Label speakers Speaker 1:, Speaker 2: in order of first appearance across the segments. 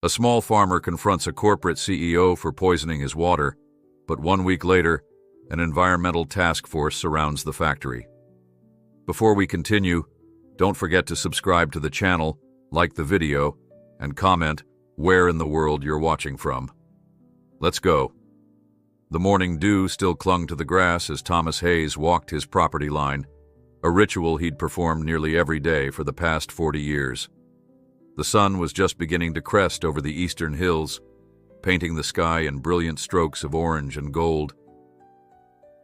Speaker 1: A small farmer confronts a corporate CEO for poisoning his water, but 1 week later, an environmental task force surrounds the factory. Before we continue, don't forget to subscribe to the channel, like the video, and comment where in the world you're watching from. Let's go. The morning dew still clung to the grass as Thomas Hayes walked his property line, a ritual he'd performed nearly every day for the past 40 years. The sun was just beginning to crest over the eastern hills, painting the sky in brilliant strokes of orange and gold.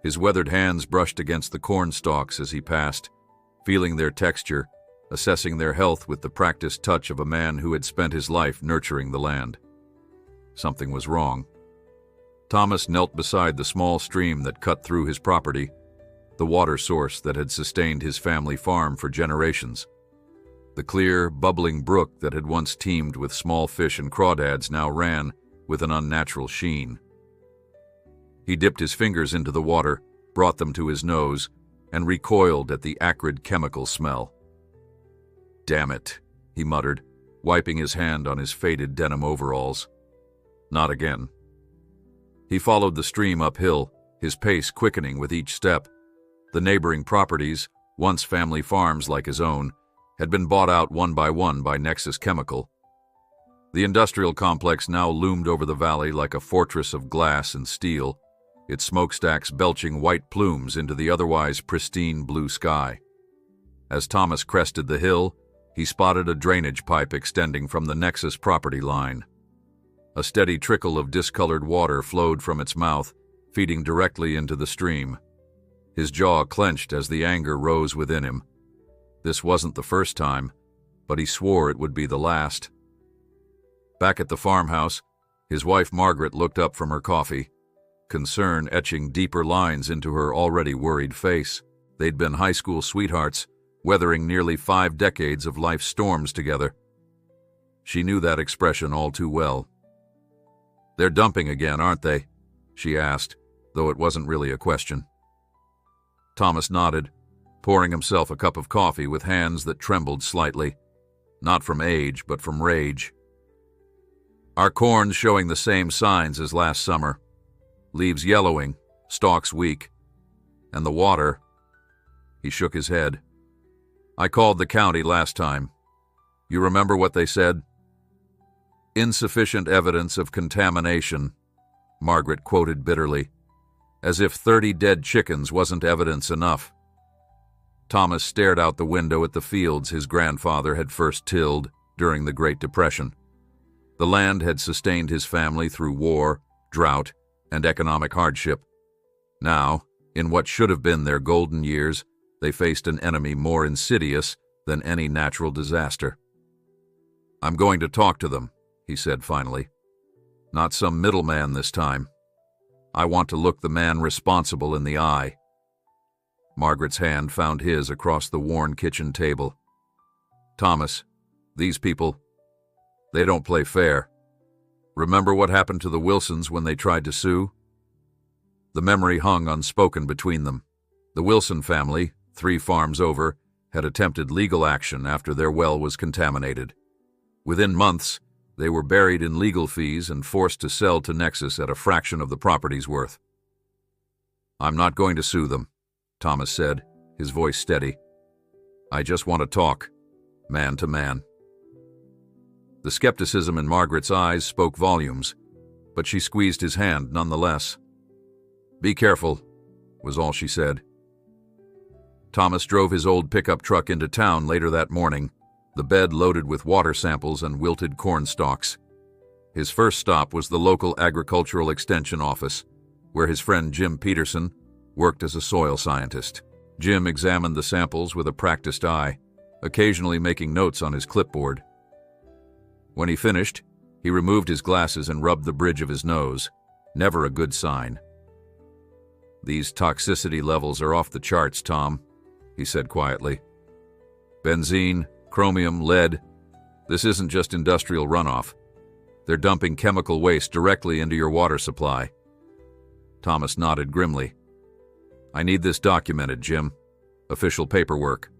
Speaker 1: His weathered hands brushed against the corn stalks as he passed, feeling their texture, assessing their health with the practiced touch of a man who had spent his life nurturing the land. Something was wrong. Thomas knelt beside the small stream that cut through his property, the water source that had sustained his family farm for generations. The clear, bubbling brook that had once teemed with small fish and crawdads now ran with an unnatural sheen. He dipped his fingers into the water, brought them to his nose, and recoiled at the acrid chemical smell. "Damn it," he muttered, wiping his hand on his faded denim overalls. Not again. He followed the stream uphill, his pace quickening with each step. The neighboring properties, once family farms like his own, had been bought out one by Nexus Chemical. The industrial complex now loomed over the valley like a fortress of glass and steel, its smokestacks belching white plumes into the otherwise pristine blue sky. As Thomas crested the hill, he spotted a drainage pipe extending from the Nexus property line. A steady trickle of discolored water flowed from its mouth, feeding directly into the stream. His jaw clenched as the anger rose within him. This wasn't the first time, but he swore it would be the last. Back at the farmhouse, his wife Margaret looked up from her coffee, concern etching deeper lines into her already worried face. They'd been high school sweethearts, weathering nearly 5 decades of life's storms together. She knew that expression all too well. "They're dumping again, aren't they?" she asked, though it wasn't really a question. Thomas nodded, pouring himself a cup of coffee with hands that trembled slightly, not from age, but from rage. "Our corn's showing the same signs as last summer. Leaves yellowing, stalks weak. And the water..." He shook his head. "I called the county last time. You remember what they said?" "Insufficient evidence of contamination," Margaret quoted bitterly, as if 30 dead chickens wasn't evidence enough. Thomas stared out the window at the fields his grandfather had first tilled during the Great Depression. The land had sustained his family through war, drought, and economic hardship. Now, in what should have been their golden years, they faced an enemy more insidious than any natural disaster. "I'm going to talk to them," he said finally. "Not some middleman this time. I want to look the man responsible in the eye." Margaret's hand found his across the worn kitchen table. "Thomas, these people, they don't play fair. Remember what happened to the Wilsons when they tried to sue?" The memory hung unspoken between them. The Wilson family, 3 farms over, had attempted legal action after their well was contaminated. Within months, they were buried in legal fees and forced to sell to Nexus at a fraction of the property's worth. "I'm not going to sue them," Thomas said, his voice steady. "I just want to talk, man to man." The skepticism in Margaret's eyes spoke volumes, but she squeezed his hand nonetheless. "Be careful," was all she said. Thomas drove his old pickup truck into town later that morning, the bed loaded with water samples and wilted corn stalks. His first stop was the local agricultural extension office, where his friend Jim Peterson worked as a soil scientist. Jim examined the samples with a practiced eye, occasionally making notes on his clipboard. When he finished, he removed his glasses and rubbed the bridge of his nose, never a good sign. "These toxicity levels are off the charts, Tom," he said quietly. "Benzene, chromium, lead. This isn't just industrial runoff. They're dumping chemical waste directly into your water supply." Thomas nodded grimly. "I need this documented, Jim. Official paperwork."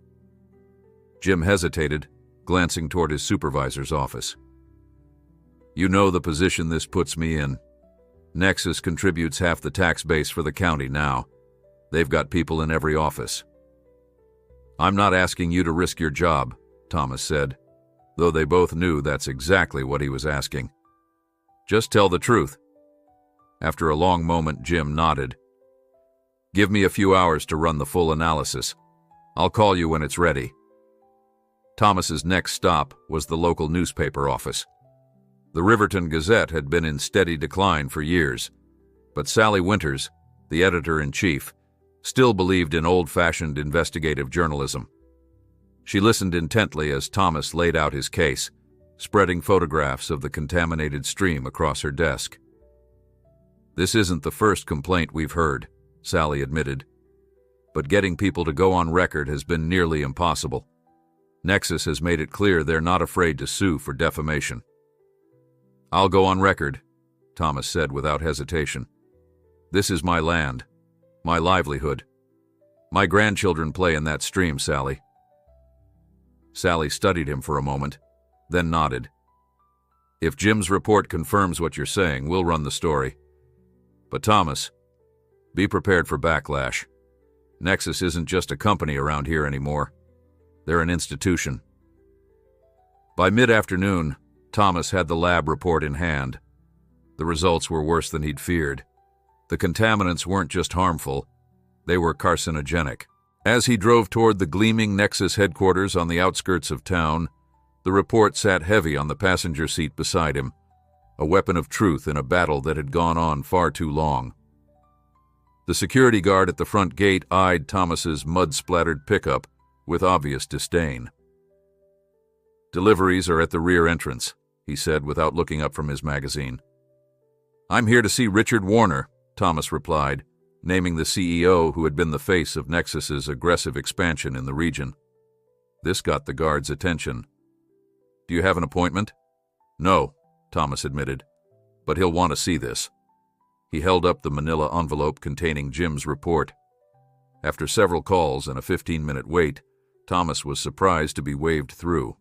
Speaker 1: Jim hesitated, glancing toward his supervisor's office. You know the position this puts me in. Nexus contributes half the tax base for the county now. They've got people in every office. I'm not asking you to risk your job, Thomas said, though they both knew that's exactly what he was asking. Just tell the truth. After a long moment, Jim nodded. Give me a few hours to run the full analysis. I'll call you when it's ready. Thomas's next stop was the local newspaper office. The Riverton Gazette had been in steady decline for years, but Sally Winters, the editor-in-chief, still believed in old-fashioned investigative journalism. She listened intently as Thomas laid out his case, spreading photographs of the contaminated stream across her desk. This isn't the first complaint we've heard, Sally admitted, but getting people to go on record has been nearly impossible. Nexus has made it clear they're not afraid to sue for defamation. I'll go on record, Thomas said without hesitation. This is my land, my livelihood. My grandchildren play in that stream, Sally. Sally studied him for a moment, then nodded. If Jim's report confirms what you're saying, we'll run the story. But Thomas, be prepared for backlash. Nexus isn't just a company around here anymore. They're an institution. By mid-afternoon, Thomas had the lab report in hand. The results were worse than he'd feared. The contaminants weren't just harmful, they were carcinogenic. As he drove toward the gleaming Nexus headquarters on the outskirts of town, the report sat heavy on the passenger seat beside him, a weapon of truth in a battle that had gone on far too long. The security guard at the front gate eyed Thomas's mud-splattered pickup with obvious disdain. Deliveries are at the rear entrance, he said without looking up from his magazine. I'm here to see Richard Warner, Thomas replied, naming the CEO who had been the face of Nexus's aggressive expansion in the region. This got the guard's attention. Do you have an appointment? No, Thomas admitted, but he'll want to see this. He held up the manila envelope containing Jim's report. After several calls and a 15-minute wait, Thomas was surprised to be waved through.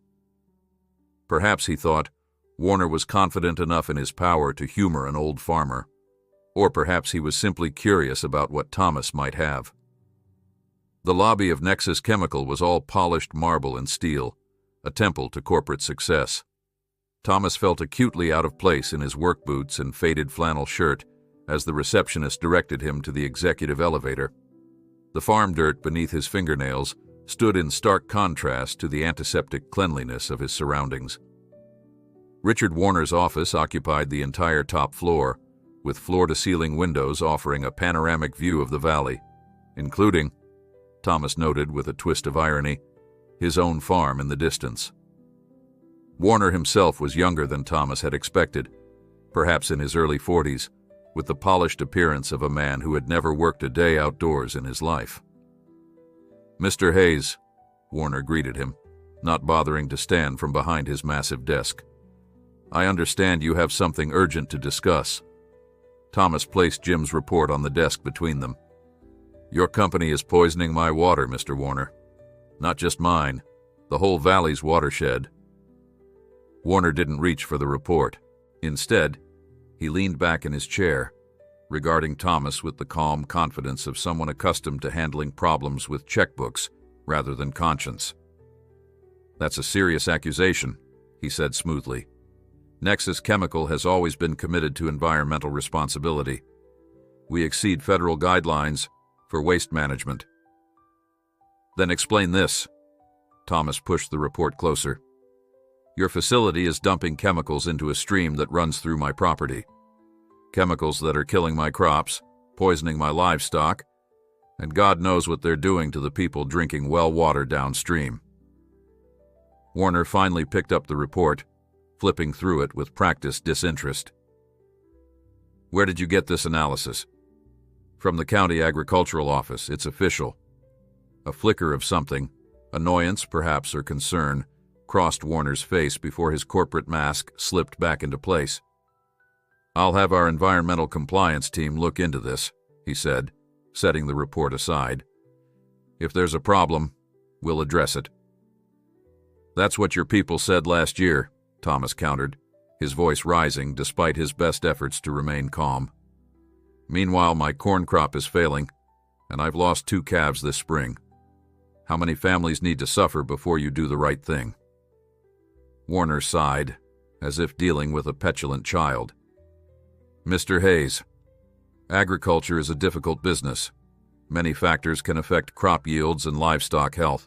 Speaker 1: Perhaps, he thought, Warner was confident enough in his power to humor an old farmer. Or perhaps he was simply curious about what Thomas might have. The lobby of Nexus Chemical was all polished marble and steel, a temple to corporate success. Thomas felt acutely out of place in his work boots and faded flannel shirt as the receptionist directed him to the executive elevator. The farm dirt beneath his fingernails stood in stark contrast to the antiseptic cleanliness of his surroundings. Richard Warner's office occupied the entire top floor, with floor-to-ceiling windows offering a panoramic view of the valley, including, Thomas noted with a twist of irony, his own farm in the distance. Warner himself was younger than Thomas had expected, perhaps in his early 40s, with the polished appearance of a man who had never worked a day outdoors in his life. Mr. Hayes, Warner greeted him, not bothering to stand from behind his massive desk. I understand you have something urgent to discuss. Thomas placed Jim's report on the desk between them. Your company is poisoning my water, Mr. Warner. Not just mine, the whole valley's watershed. Warner didn't reach for the report. Instead, he leaned back in his chair, regarding Thomas with the calm confidence of someone accustomed to handling problems with checkbooks rather than conscience. That's a serious accusation, he said smoothly. Nexus Chemical has always been committed to environmental responsibility. We exceed federal guidelines for waste management. Then explain this. Thomas pushed the report closer. Your facility is dumping chemicals into a stream that runs through my property. Chemicals that are killing my crops, poisoning my livestock, and God knows what they're doing to the people drinking well water downstream. Warner finally picked up the report, flipping through it with practiced disinterest. Where did you get this analysis? From the county agricultural office. It's official. A flicker of something, annoyance perhaps or concern, crossed Warner's face before his corporate mask slipped back into place. I'll have our environmental compliance team look into this, he said, setting the report aside. If there's a problem, we'll address it. That's what your people said last year, Thomas countered. his voice rising despite his best efforts to remain calm. "Meanwhile, my corn crop is failing, and I've lost 2 calves this spring. How many families need to suffer before you do the right thing?" Warner sighed, as if dealing with a petulant child. "Mr. Hayes, agriculture is a difficult business. Many factors can affect crop yields and livestock health.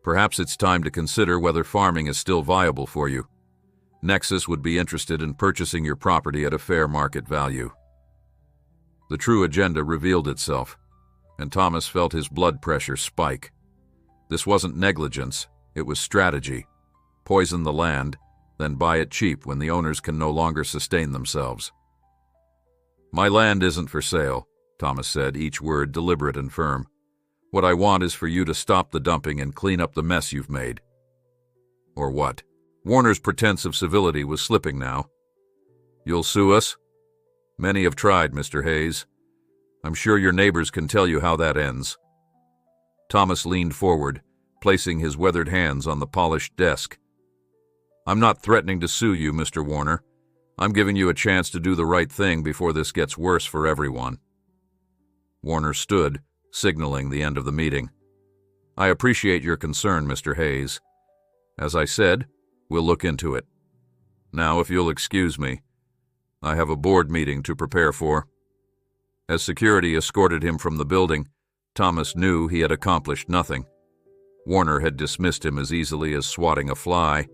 Speaker 1: Perhaps it's time to consider whether farming is still viable for you. Nexus would be interested in purchasing your property at a fair market value." The true agenda revealed itself, and Thomas felt his blood pressure spike. This wasn't negligence, it was strategy. Poison the land, then buy it cheap when the owners can no longer sustain themselves. "My land isn't for sale," Thomas said, each word deliberate and firm. "What I want is for you to stop the dumping and clean up the mess you've made." "Or what?" Warner's pretense of civility was slipping now. "You'll sue us?" "Many have tried, Mr. Hayes. I'm sure your neighbors can tell you how that ends." Thomas leaned forward, placing his weathered hands on the polished desk. "I'm not threatening to sue you, Mr. Warner. I'm giving you a chance to do the right thing before this gets worse for everyone." Warner stood, signaling the end of the meeting. "I appreciate your concern, Mr. Hayes. As I said, we'll look into it. Now, if you'll excuse me, I have a board meeting to prepare for." As security escorted him from the building, Thomas knew he had accomplished nothing. Warner had dismissed him as easily as swatting a fly,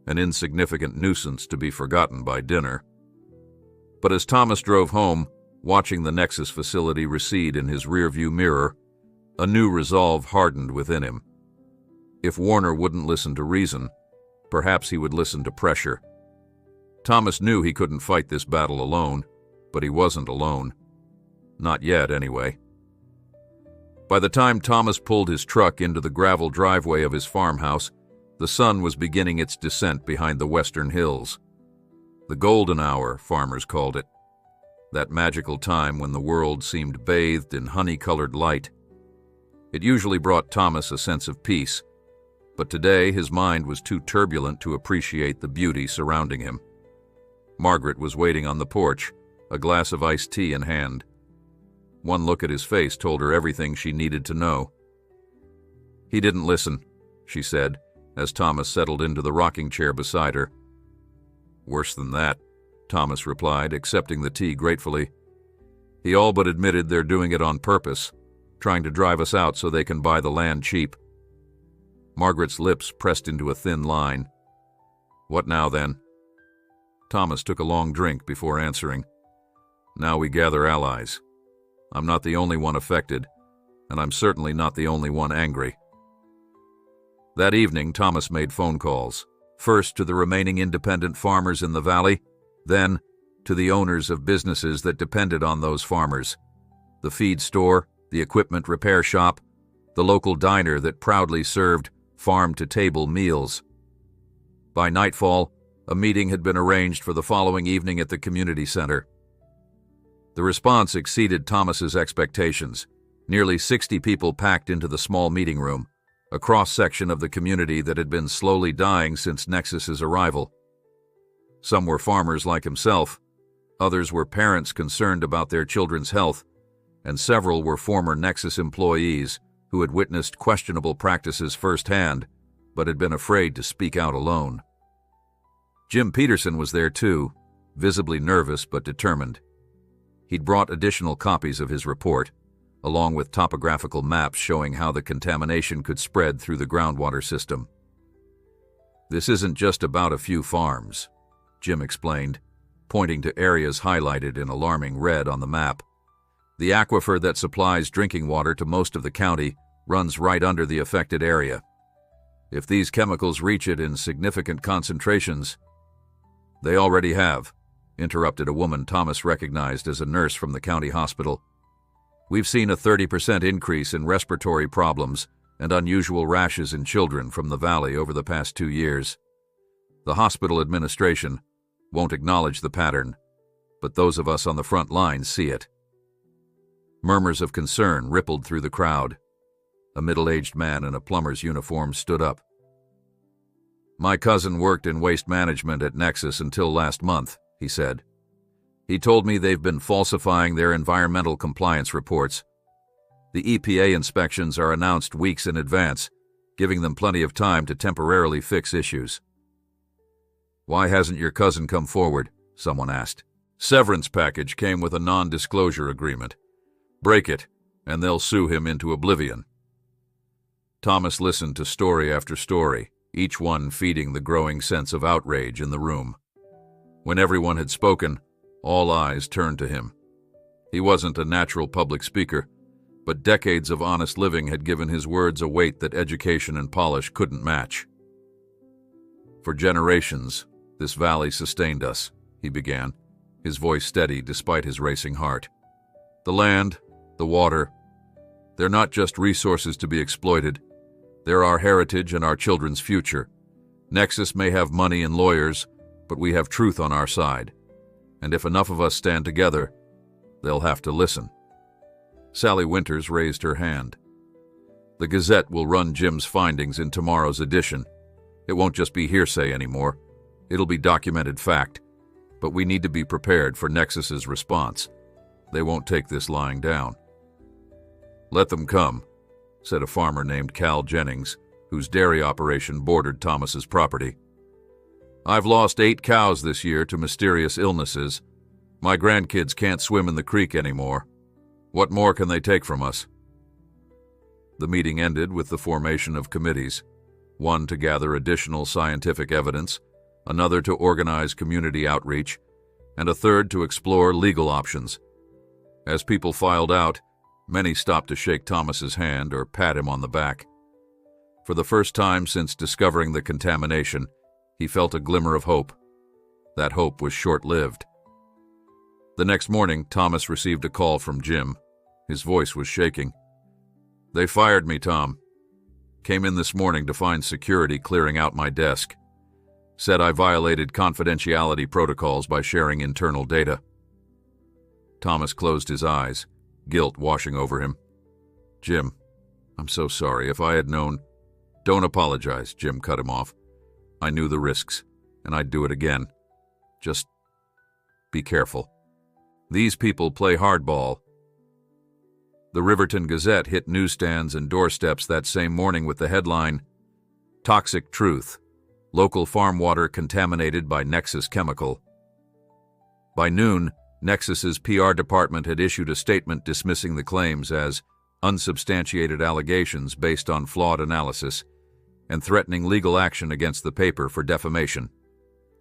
Speaker 1: an insignificant nuisance to be forgotten by dinner. But as Thomas drove home, watching the Nexus facility recede in his rearview mirror, a new resolve hardened within him. If Warner wouldn't listen to reason, perhaps he would listen to pressure. Thomas knew he couldn't fight this battle alone, but he wasn't alone. Not yet, anyway. By the time Thomas pulled his truck into the gravel driveway of his farmhouse, the sun was beginning its descent behind the western hills. The golden hour, farmers called it. That magical time when the world seemed bathed in honey-colored light. It usually brought Thomas a sense of peace, but today his mind was too turbulent to appreciate the beauty surrounding him. Margaret was waiting on the porch, a glass of iced tea in hand. One look at his face told her everything she needed to know. "He didn't listen," she said, as Thomas settled into the rocking chair beside her. "Worse than that," Thomas replied, accepting the tea gratefully. "He all but admitted they're doing it on purpose, trying to drive us out so they can buy the land cheap." Margaret's lips pressed into a thin line. "What now, then?" Thomas took a long drink before answering. "Now we gather allies. I'm not the only one affected, and I'm certainly not the only one angry." That evening, Thomas made phone calls, first to the remaining independent farmers in the valley, then to the owners of businesses that depended on those farmers. The feed store, the equipment repair shop, the local diner that proudly served farm-to-table meals. By nightfall, a meeting had been arranged for the following evening at the community center. The response exceeded Thomas's expectations. Nearly 60 people packed into the small meeting room, a cross-section of the community that had been slowly dying since Nexus's arrival. Some were farmers like himself, others were parents concerned about their children's health, and several were former Nexus employees who had witnessed questionable practices firsthand, but had been afraid to speak out alone. Jim Peterson was there too, visibly nervous but determined. He'd brought additional copies of his report, along with topographical maps showing how the contamination could spread through the groundwater system. "This isn't just about a few farms," Jim explained, pointing to areas highlighted in alarming red on the map. "The aquifer that supplies drinking water to most of the county runs right under the affected area. If these chemicals reach it in significant concentrations—" "They already have," interrupted a woman Thomas recognized as a nurse from the county hospital. "We've seen a 30% increase in respiratory problems and unusual rashes in children from the valley over the past 2 years. The hospital administration won't acknowledge the pattern, but those of us on the front lines see it." Murmurs of concern rippled through the crowd. A middle-aged man in a plumber's uniform stood up. My cousin worked in waste management at Nexus until last month, he said. He told me they've been falsifying their environmental compliance reports. The EPA inspections are announced weeks in advance, giving them plenty of time to temporarily fix issues. Why hasn't your cousin come forward? Someone asked. Severance package came with a non-disclosure agreement. Break it, and they'll sue him into oblivion. Thomas listened to story after story, each one feeding the growing sense of outrage in the room. When everyone had spoken, all eyes turned to him. He wasn't a natural public speaker, but decades of honest living had given his words a weight that education and polish couldn't match. For generations, this valley sustained us, he began, his voice steady despite his racing heart. The land, the water, they're not just resources to be exploited. They're our heritage and our children's future. Nexus may have money and lawyers, but we have truth on our side. And if enough of us stand together, they'll have to listen. Sally Winters raised her hand. The Gazette will run Jim's findings in tomorrow's edition. It won't just be hearsay anymore. It'll be documented fact. But we need to be prepared for Nexus's response. They won't take this lying down. Let them come, said a farmer named Cal Jennings, whose dairy operation bordered Thomas's property. I've lost 8 cows this year to mysterious illnesses. My grandkids can't swim in the creek anymore. What more can they take from us? The meeting ended with the formation of committees, one to gather additional scientific evidence, another to organize community outreach, and a third to explore legal options. As people filed out, many stopped to shake Thomas's hand or pat him on the back. For the first time since discovering the contamination, he felt a glimmer of hope. That hope was short-lived. The next morning, Thomas received a call from Jim. His voice was shaking. They fired me, Tom. Came in this morning to find security clearing out my desk. Said I violated confidentiality protocols by sharing internal data. Thomas closed his eyes, guilt washing over him. Jim, I'm so sorry. If I had known... Don't apologize, Jim cut him off. I knew the risks, and I'd do it again. Just be careful. These people play hardball. The Riverton Gazette hit newsstands and doorsteps that same morning with the headline, Toxic Truth. Local farm water contaminated by Nexus chemical. By noon, Nexus's PR department had issued a statement dismissing the claims as unsubstantiated allegations based on flawed analysis and threatening legal action against the paper for defamation.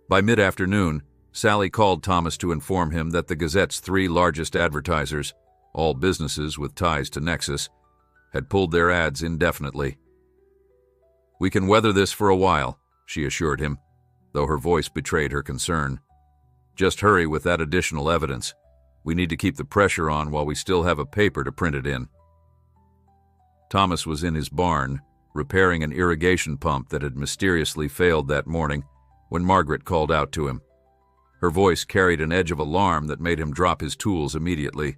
Speaker 1: By mid-afternoon, Sally called Thomas to inform him that the Gazette's 3 largest advertisers, all businesses with ties to Nexus, had pulled their ads indefinitely. We can weather this for a while, she assured him, though her voice betrayed her concern. Just hurry with that additional evidence. We need to keep the pressure on while we still have a paper to print it in. Thomas was in his barn, repairing an irrigation pump that had mysteriously failed that morning when Margaret called out to him. Her voice carried an edge of alarm that made him drop his tools immediately.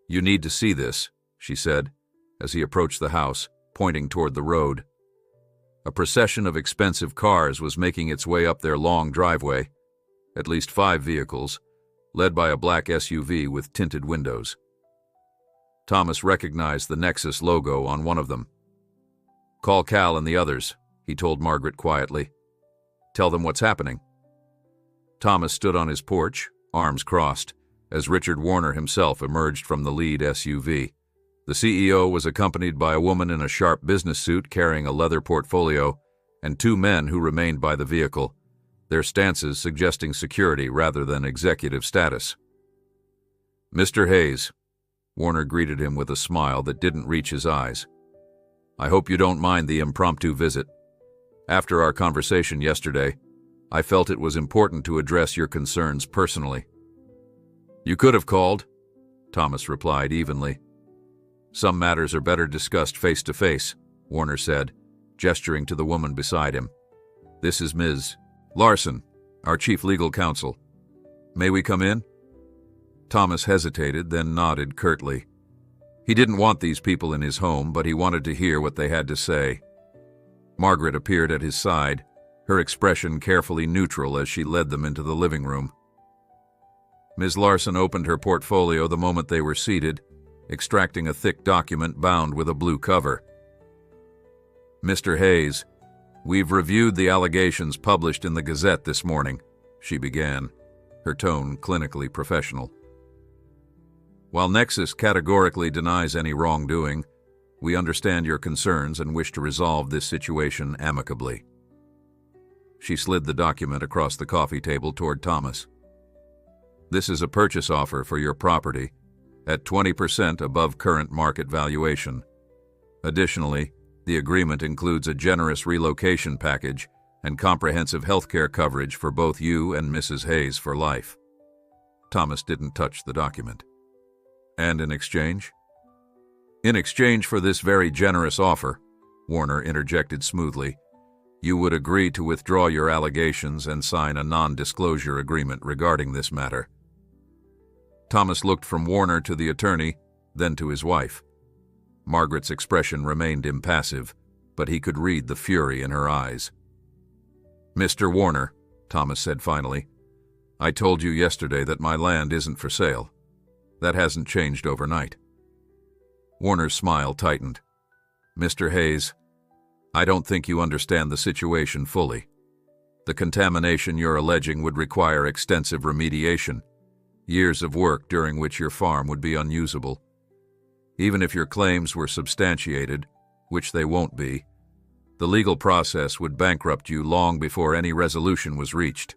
Speaker 1: You need to see this, she said, as he approached the house, pointing toward the road. A procession of expensive cars was making its way up their long driveway, at least 5 vehicles, led by a black SUV with tinted windows. Thomas recognized the Nexus logo on one of them. Call Cal and the others, he told Margaret quietly. Tell them what's happening. Thomas stood on his porch, arms crossed, as Richard Warner himself emerged from the lead SUV. The CEO was accompanied by a woman in a sharp business suit carrying a leather portfolio and 2 men who remained by the vehicle, their stances suggesting security rather than executive status. Mr. Hayes, Warner greeted him with a smile that didn't reach his eyes. I hope you don't mind the impromptu visit. After our conversation yesterday, I felt it was important to address your concerns personally. You could have called, Thomas replied evenly. Some matters are better discussed face to face, Warner said, gesturing to the woman beside him. This is Ms. Larson, our chief legal counsel. May we come in? Thomas hesitated, then nodded curtly. He didn't want these people in his home, but he wanted to hear what they had to say. Margaret appeared at his side, her expression carefully neutral as she led them into the living room. Ms. Larson opened her portfolio the moment they were seated, extracting a thick document bound with a blue cover. "Mr. Hayes, we've reviewed the allegations published in the Gazette this morning," she began, her tone clinically professional. "While Nexus categorically denies any wrongdoing, we understand your concerns and wish to resolve this situation amicably." She slid the document across the coffee table toward Thomas. "This is a purchase offer for your property at 20% above current market valuation. Additionally, the agreement includes a generous relocation package and comprehensive healthcare coverage for both you and Mrs. Hayes for life." Thomas didn't touch the document. "And in exchange?" "In exchange for this very generous offer," Warner interjected smoothly, "you would agree to withdraw your allegations and sign a non-disclosure agreement regarding this matter." Thomas looked from Warner to the attorney, then to his wife. Margaret's expression remained impassive, but he could read the fury in her eyes. "Mr. Warner," Thomas said finally, "I told you yesterday that my land isn't for sale. That hasn't changed overnight." Warner's smile tightened. "Mr. Hayes, I don't think you understand the situation fully. The contamination you're alleging would require extensive remediation, years of work during which your farm would be unusable. Even if your claims were substantiated, which they won't be, the legal process would bankrupt you long before any resolution was reached."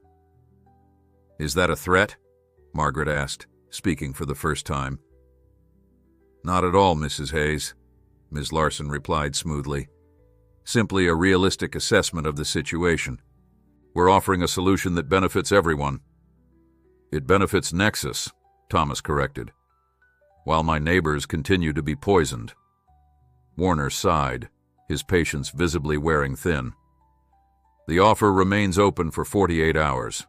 Speaker 1: "Is that a threat?" Margaret asked, speaking for the first time. "Not at all, Mrs. Hayes," Ms. Larson replied smoothly. "Simply a realistic assessment of the situation. We're offering a solution that benefits everyone." "It benefits Nexus," Thomas corrected, "while my neighbors continue to be poisoned." Warner sighed, his patience visibly wearing thin. "The offer remains open for 48 hours.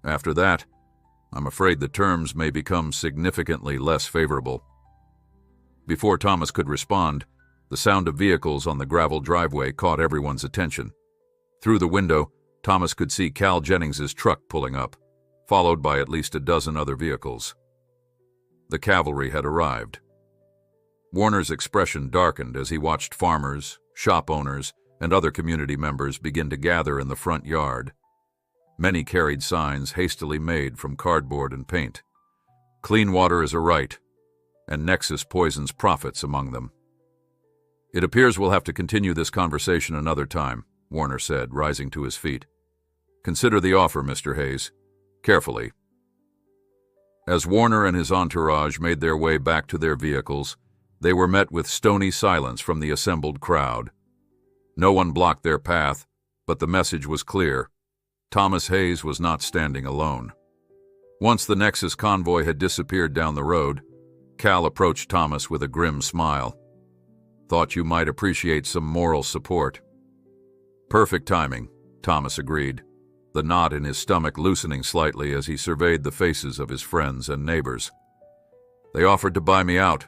Speaker 1: After that, I'm afraid the terms may become significantly less favorable." Before Thomas could respond, the sound of vehicles on the gravel driveway caught everyone's attention. Through the window, Thomas could see Cal Jennings's truck pulling up, followed by at least a dozen other vehicles. The cavalry had arrived. Warner's expression darkened as he watched farmers, shop owners, and other community members begin to gather in the front yard. Many carried signs hastily made from cardboard and paint. "Clean water is a right, and Nexus poisons profits among them." "It appears we'll have to continue this conversation another time," Warner said, rising to his feet. "Consider the offer, Mr. Hayes, carefully." As Warner and his entourage made their way back to their vehicles, they were met with stony silence from the assembled crowd. No one blocked their path, but the message was clear. Thomas Hayes was not standing alone. Once the Nexus convoy had disappeared down the road, Cal approached Thomas with a grim smile. "Thought you might appreciate some moral support." "Perfect timing," Thomas agreed, the knot in his stomach loosening slightly as he surveyed the faces of his friends and neighbors. "They offered to buy me out,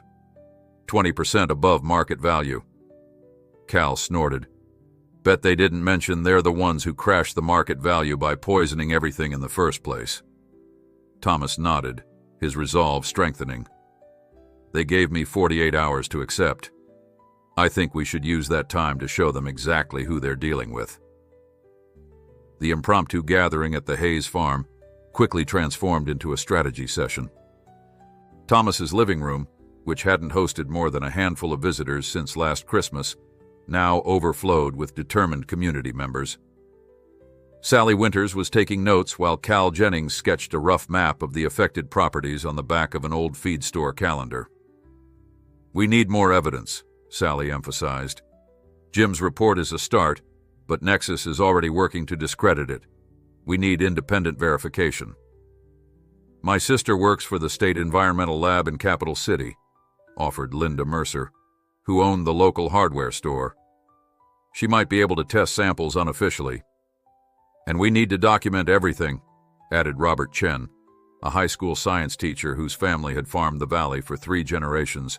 Speaker 1: 20% above market value." Cal snorted. "Bet they didn't mention they're the ones who crashed the market value by poisoning everything in the first place." Thomas nodded, his resolve strengthening. "They gave me 48 hours to accept. I think we should use that time to show them exactly who they're dealing with." The impromptu gathering at the Hayes farm quickly transformed into a strategy session. Thomas's living room, which hadn't hosted more than a handful of visitors since last Christmas, now overflowed with determined community members. Sally Winters was taking notes while Cal Jennings sketched a rough map of the affected properties on the back of an old feed store calendar. "We need more evidence," Sally emphasized. "Jim's report is a start, but Nexus is already working to discredit it. We need independent verification." "My sister works for the State Environmental Lab in Capital City," offered Linda Mercer, who owned the local hardware store. "She might be able to test samples unofficially." "And we need to document everything," added Robert Chen, a high school science teacher whose family had farmed the valley for 3 generations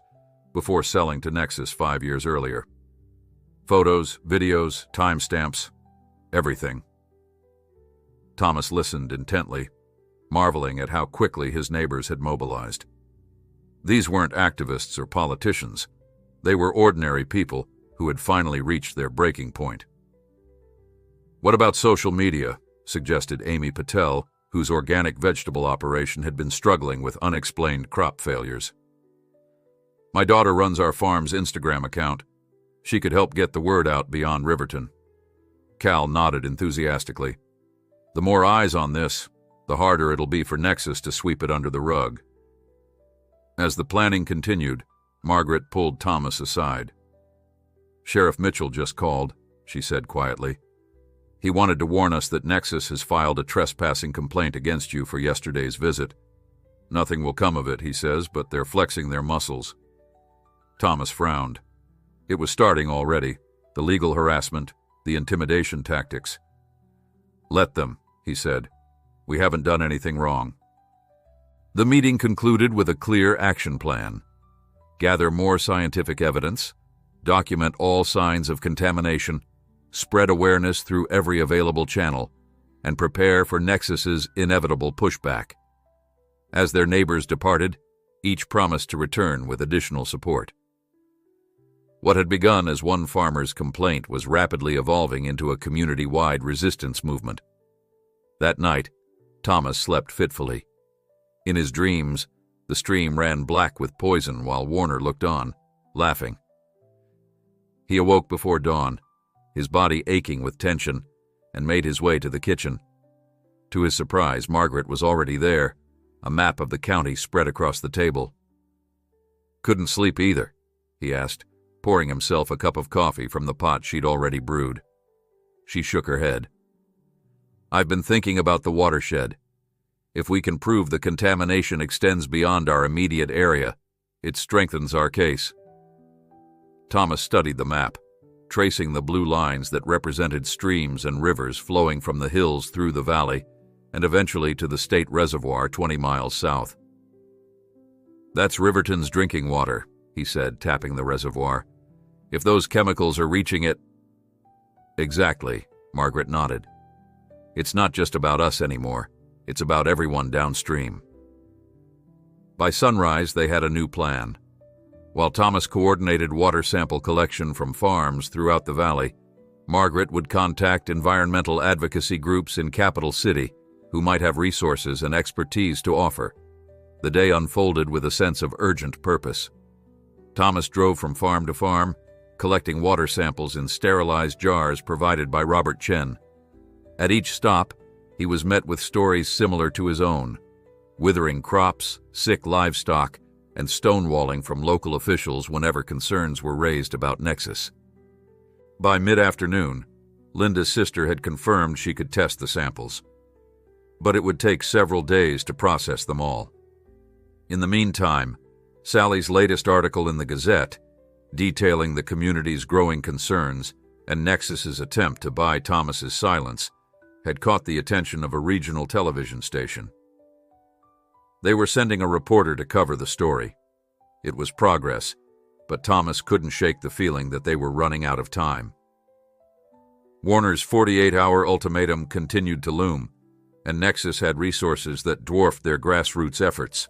Speaker 1: before selling to Nexus 5 years earlier. "Photos, videos, timestamps, everything," Thomas listened intently, marveling at how quickly his neighbors had mobilized. These weren't activists or politicians. They were ordinary people who had finally reached their breaking point. "What about social media?" suggested Amy Patel, whose organic vegetable operation had been struggling with unexplained crop failures. "My daughter runs our farm's Instagram account. She could help get the word out beyond Riverton." Cal nodded enthusiastically. "The more eyes on this, the harder it'll be for Nexus to sweep it under the rug." As the planning continued, Margaret pulled Thomas aside. "Sheriff Mitchell just called," she said quietly. "He wanted to warn us that Nexus has filed a trespassing complaint against you for yesterday's visit. Nothing will come of it, he says, but they're flexing their muscles." Thomas frowned. It was starting already, the legal harassment, the intimidation tactics. "Let them," he said. "We haven't done anything wrong." The meeting concluded with a clear action plan. Gather more scientific evidence, document all signs of contamination, spread awareness through every available channel, and prepare for Nexus's inevitable pushback. As their neighbors departed, each promised to return with additional support. What had begun as one farmer's complaint was rapidly evolving into a community-wide resistance movement. That night, Thomas slept fitfully. In his dreams, the stream ran black with poison while Warner looked on, laughing. He awoke before dawn, his body aching with tension, and made his way to the kitchen. To his surprise, Margaret was already there, a map of the county spread across the table. "Couldn't sleep either?" he asked, pouring himself a cup of coffee from the pot she'd already brewed. She shook her head. "I've been thinking about the watershed. If we can prove the contamination extends beyond our immediate area, it strengthens our case." Thomas studied the map, tracing the blue lines that represented streams and rivers flowing from the hills through the valley and eventually to the state reservoir 20 miles south. "That's Riverton's drinking water," he said, tapping the reservoir. "If those chemicals are reaching it—" "Exactly," Margaret nodded. "It's not just about us anymore. It's about everyone downstream." By sunrise, they had a new plan. While Thomas coordinated water sample collection from farms throughout the valley, Margaret would contact environmental advocacy groups in Capital City who might have resources and expertise to offer. The day unfolded with a sense of urgent purpose. Thomas drove from farm to farm, collecting water samples in sterilized jars provided by Robert Chen. At each stop, he was met with stories similar to his own: withering crops, sick livestock, and stonewalling from local officials whenever concerns were raised about Nexus. By mid-afternoon, Linda's sister had confirmed she could test the samples, but it would take several days to process them all. In the meantime, Sally's latest article in the Gazette, detailing the community's growing concerns and Nexus's attempt to buy Thomas's silence, had caught the attention of a regional television station. They were sending a reporter to cover the story. It was progress, but Thomas couldn't shake the feeling that they were running out of time. Warner's 48-hour ultimatum continued to loom, and Nexus had resources that dwarfed their grassroots efforts.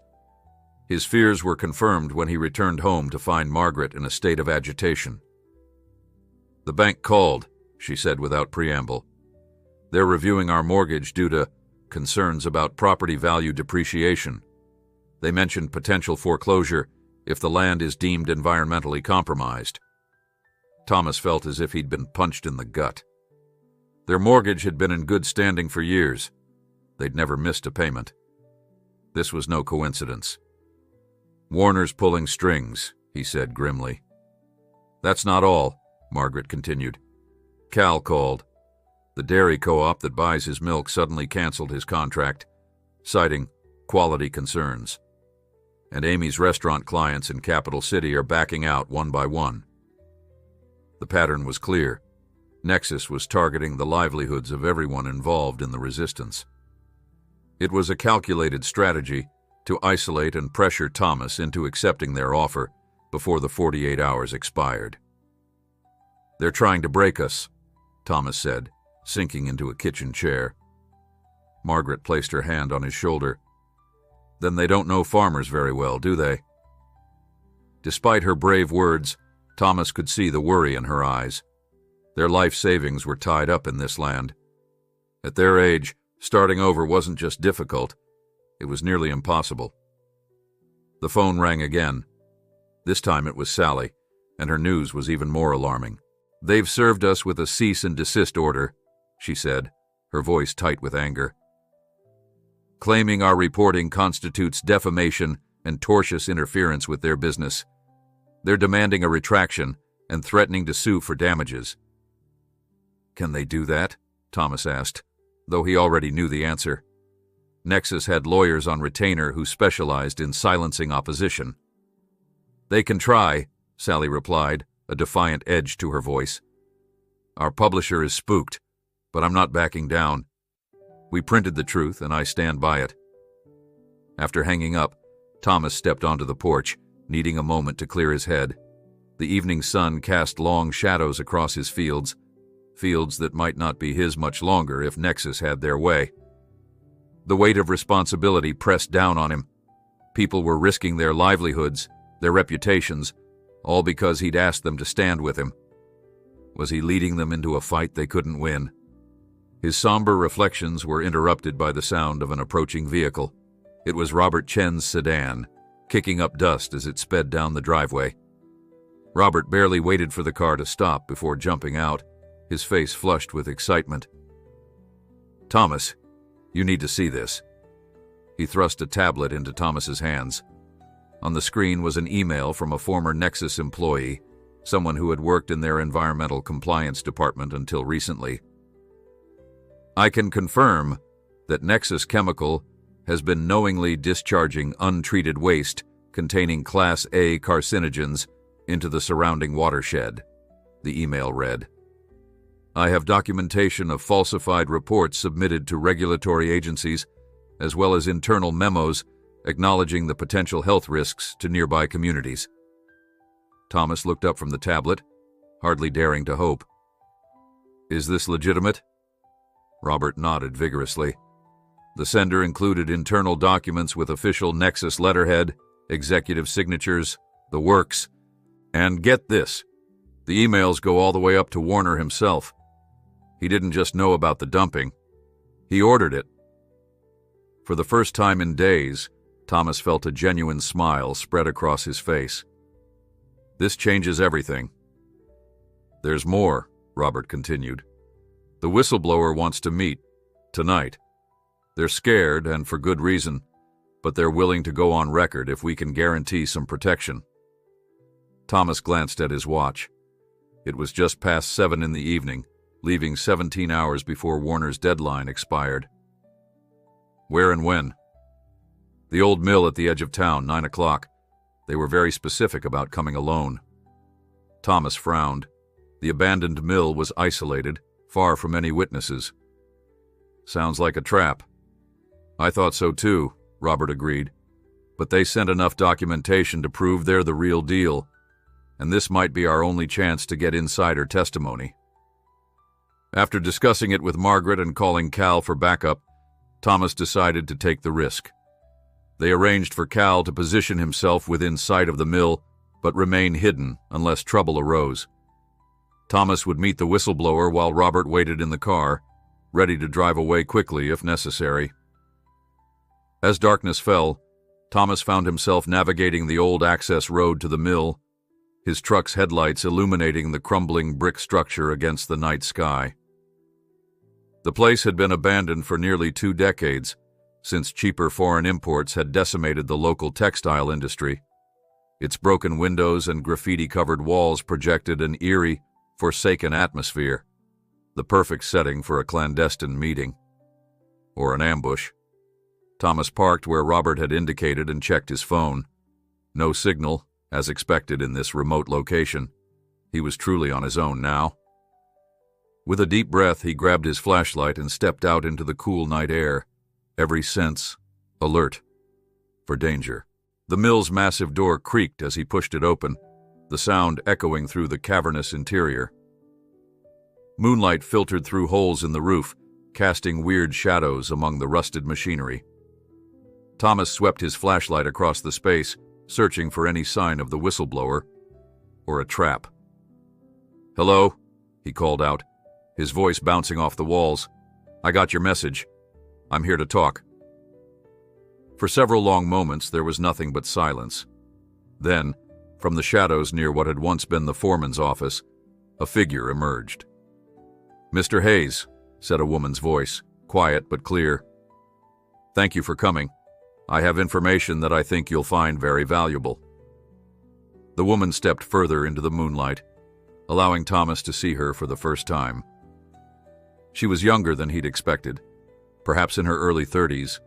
Speaker 1: His fears were confirmed when he returned home to find Margaret in a state of agitation. "The bank called," she said without preamble. "They're reviewing our mortgage due to concerns about property value depreciation. They mentioned potential foreclosure if the land is deemed environmentally compromised." Thomas felt as if he'd been punched in the gut. Their mortgage had been in good standing for years. They'd never missed a payment. This was no coincidence. "Warner's pulling strings," he said grimly. "That's not all," Margaret continued. "Cal called. The dairy co-op that buys his milk suddenly canceled his contract, citing quality concerns. And Amy's restaurant clients in Capital City are backing out one by one." The pattern was clear. Nexus was targeting the livelihoods of everyone involved in the resistance. It was a calculated strategy to isolate and pressure Thomas into accepting their offer before the 48 hours expired. "They're trying to break us," Thomas said, sinking into a kitchen chair. Margaret placed her hand on his shoulder. Then they don't know farmers very well, do they? Despite her brave words, Thomas could see the worry in her eyes. Their life savings were tied up in this land. At their age, starting over wasn't just difficult, it was nearly impossible. The phone rang again. This time it was Sally, and her news was even more alarming. "They've served us with a cease and desist order," she said, her voice tight with anger. "Claiming our reporting constitutes defamation and tortious interference with their business. They're demanding a retraction and threatening to sue for damages." "Can they do that?" Thomas asked, though he already knew the answer. Nexus had lawyers on retainer who specialized in silencing opposition. "They can try," Sally replied, a defiant edge to her voice. "Our publisher is spooked, but I'm not backing down. We printed the truth, and I stand by it." After hanging up, Thomas stepped onto the porch, needing a moment to clear his head. The evening sun cast long shadows across his fields that might not be his much longer if Nexus had their way. The weight of responsibility pressed down on him. People were risking their livelihoods, their reputations, all because he'd asked them to stand with him. Was he leading them into a fight they couldn't win? His somber reflections were interrupted by the sound of an approaching vehicle. It was Robert Chen's sedan, kicking up dust as it sped down the driveway. Robert barely waited for the car to stop before jumping out, his face flushed with excitement. "Thomas, you need to see this." He thrust a tablet into Thomas's hands. On the screen was an email from a former Nexus employee, someone who had worked in their environmental compliance department until recently. "I can confirm that Nexus Chemical has been knowingly discharging untreated waste containing Class A carcinogens into the surrounding watershed," the email read. "I have documentation of falsified reports submitted to regulatory agencies, as well as internal memos acknowledging the potential health risks to nearby communities." Thomas looked up from the tablet, hardly daring to hope. "Is this legitimate?" Robert nodded vigorously. The sender included internal documents with official Nexus letterhead, executive signatures, the works, and get this, the emails go all the way up to Warner himself. He didn't just know about the dumping. He ordered it. For the first time in days, Thomas felt a genuine smile spread across his face. "This changes everything." "There's more," Robert continued. "The whistleblower wants to meet, tonight. They're scared, and for good reason, but they're willing to go on record if we can guarantee some protection." Thomas glanced at his watch. It was just past 7 in the evening, leaving 17 hours before Warner's deadline expired. "Where and when?" "The old mill at the edge of town, 9 o'clock. They were very specific about coming alone." Thomas frowned. The abandoned mill was isolated, far from any witnesses. "Sounds like a trap." "I thought so too," Robert agreed. "But they sent enough documentation to prove they're the real deal, and this might be our only chance to get insider testimony." After discussing it with Margaret and calling Cal for backup, Thomas decided to take the risk. They arranged for Cal to position himself within sight of the mill, but remain hidden unless trouble arose. Thomas would meet the whistleblower while Robert waited in the car, ready to drive away quickly if necessary. As darkness fell, Thomas found himself navigating the old access road to the mill, his truck's headlights illuminating the crumbling brick structure against the night sky. The place had been abandoned for nearly 2 decades, since cheaper foreign imports had decimated the local textile industry. Its broken windows and graffiti-covered walls projected an eerie, forsaken atmosphere, the perfect setting for a clandestine meeting. Or an ambush. Thomas parked where Robert had indicated and checked his phone. No signal, as expected in this remote location. He was truly on his own now. With a deep breath, he grabbed his flashlight and stepped out into the cool night air, every sense alert for danger. The mill's massive door creaked as he pushed it open, the sound echoing through the cavernous interior. Moonlight filtered through holes in the roof, casting weird shadows among the rusted machinery. Thomas swept his flashlight across the space, searching for any sign of the whistleblower or a trap. "Hello?" he called out, his voice bouncing off the walls. "I got your message. I'm here to talk." For several long moments there was nothing but silence. Then, from the shadows near what had once been the foreman's office, a figure emerged. "Mr. Hayes," said a woman's voice, quiet but clear. "Thank you for coming. I have information that I think you'll find very valuable." The woman stepped further into the moonlight, allowing Thomas to see her for the first time. She was younger than he'd expected, perhaps in her early 30s,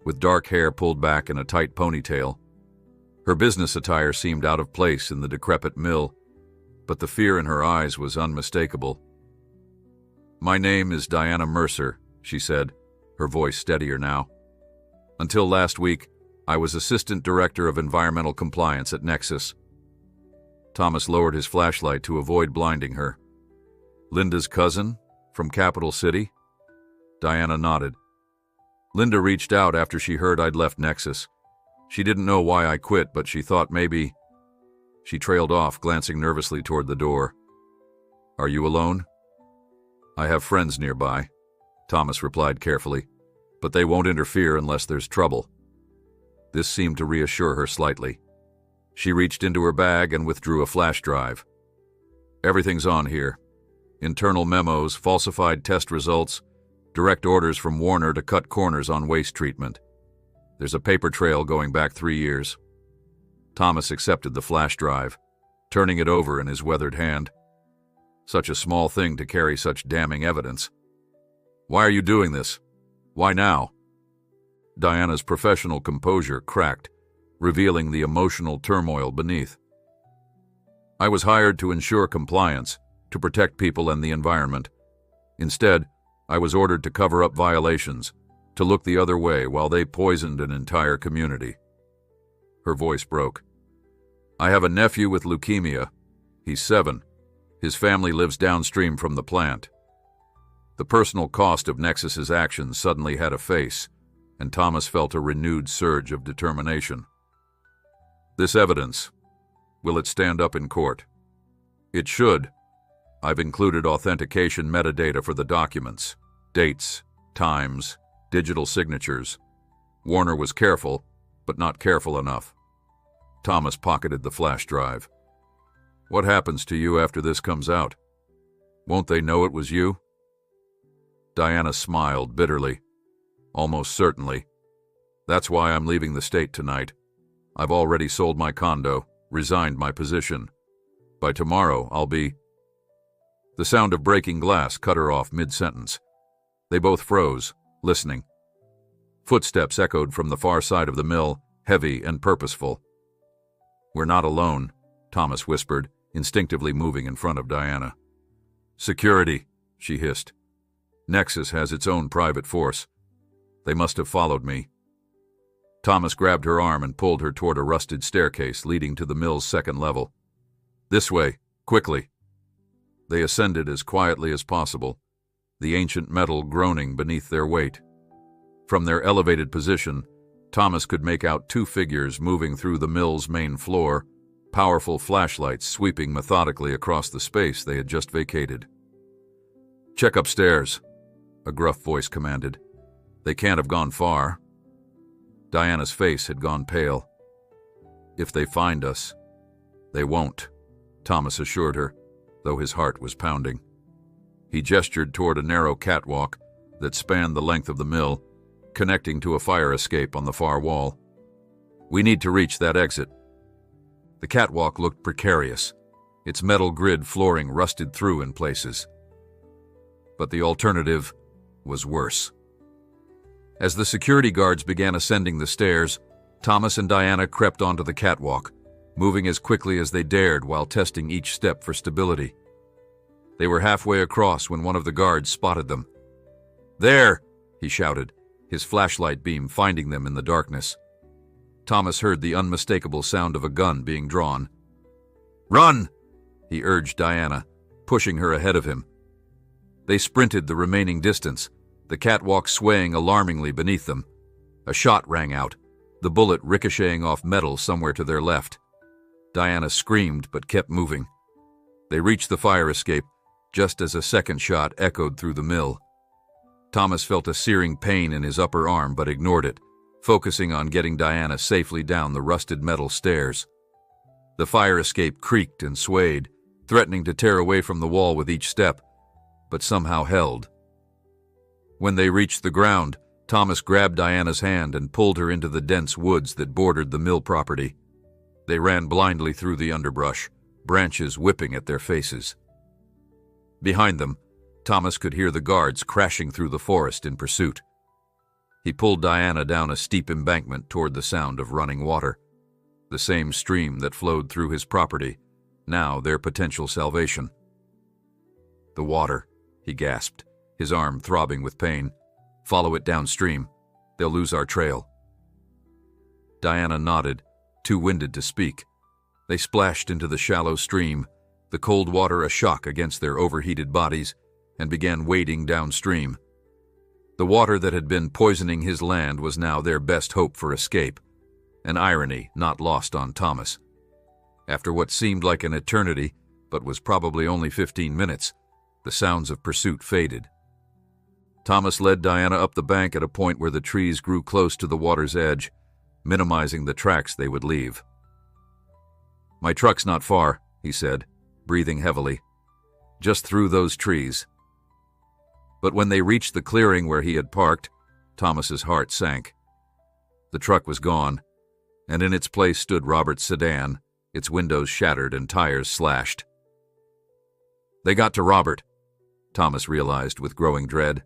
Speaker 1: with dark hair pulled back in a tight ponytail. Her business attire seemed out of place in the decrepit mill, but the fear in her eyes was unmistakable. "My name is Diana Mercer," she said, her voice steadier now. "Until last week, I was Assistant Director of Environmental Compliance at Nexus." Thomas lowered his flashlight to avoid blinding her. "Linda's cousin? From Capital City?" Diana nodded. "Linda reached out after she heard I'd left Nexus. She didn't know why I quit, but she thought maybe—" She trailed off, glancing nervously toward the door. "Are you alone?" "I have friends nearby," Thomas replied carefully, "but they won't interfere unless there's trouble." This seemed to reassure her slightly. She reached into her bag and withdrew a flash drive. "Everything's on here. Internal memos, falsified test results, direct orders from Warner to cut corners on waste treatment. There's a paper trail going back 3 years. Thomas accepted the flash drive, turning it over in his weathered hand. Such a small thing to carry such damning evidence. "Why are you doing this? Why now?" Diana's professional composure cracked, revealing the emotional turmoil beneath. "I was hired to ensure compliance, to protect people and the environment. Instead, I was ordered to cover up violations, to look the other way while they poisoned an entire community." Her voice broke. "I have a nephew with leukemia. He's 7. His family lives downstream from the plant." The personal cost of Nexus's actions suddenly had a face, and Thomas felt a renewed surge of determination. "This evidence, will it stand up in court?" "It should. I've included authentication metadata for the documents, dates, times, digital signatures. Warner was careful, but not careful enough." Thomas pocketed the flash drive. "What happens to you after this comes out? Won't they know it was you?" Diana smiled bitterly. "Almost certainly. That's why I'm leaving the state tonight. I've already sold my condo, resigned my position. By tomorrow, I'll be—" The sound of breaking glass cut her off mid-sentence. They both froze, listening. Footsteps echoed from the far side of the mill, heavy and purposeful. "We're not alone," Thomas whispered, instinctively moving in front of Diana. "Security," she hissed. "Nexus has its own private force. They must have followed me." Thomas grabbed her arm and pulled her toward a rusted staircase leading to the mill's second level. "This way, quickly." They ascended as quietly as possible, the ancient metal groaning beneath their weight. From their elevated position, Thomas could make out 2 figures moving through the mill's main floor, powerful flashlights sweeping methodically across the space they had just vacated. "Check upstairs," a gruff voice commanded. "They can't have gone far." Diana's face had gone pale. "If they find us, they won't," Thomas assured her, though his heart was pounding. He gestured toward a narrow catwalk that spanned the length of the mill, connecting to a fire escape on the far wall. "We need to reach that exit." The catwalk looked precarious, its metal grid flooring rusted through in places. But the alternative was worse. As the security guards began ascending the stairs, Thomas and Diana crept onto the catwalk, moving as quickly as they dared while testing each step for stability. They were halfway across when one of the guards spotted them. "There!" he shouted, his flashlight beam finding them in the darkness. Thomas heard the unmistakable sound of a gun being drawn. "Run!" he urged Diana, pushing her ahead of him. They sprinted the remaining distance, the catwalk swaying alarmingly beneath them. A shot rang out, the bullet ricocheting off metal somewhere to their left. Diana screamed but kept moving. They reached the fire escape just as a second shot echoed through the mill. Thomas felt a searing pain in his upper arm but ignored it, focusing on getting Diana safely down the rusted metal stairs. The fire escape creaked and swayed, threatening to tear away from the wall with each step, but somehow held. When they reached the ground, Thomas grabbed Diana's hand and pulled her into the dense woods that bordered the mill property. They ran blindly through the underbrush, branches whipping at their faces. Behind them, Thomas could hear the guards crashing through the forest in pursuit. He pulled Diana down a steep embankment toward the sound of running water, the same stream that flowed through his property, now their potential salvation. "The water," he gasped, his arm throbbing with pain. "Follow it downstream. They'll lose our trail." Diana nodded, too winded to speak. They splashed into the shallow stream, the cold water a shock against their overheated bodies, and began wading downstream. The water that had been poisoning his land was now their best hope for escape, an irony not lost on Thomas. After what seemed like an eternity, but was probably only 15 minutes, the sounds of pursuit faded. Thomas led Diana up the bank at a point where the trees grew close to the water's edge, minimizing the tracks they would leave. "My truck's not far," he said, breathing heavily. "Just through those trees." But when they reached the clearing where he had parked, Thomas's heart sank. The truck was gone, and in its place stood Robert's sedan, its windows shattered and tires slashed. They got to Robert, Thomas realized with growing dread.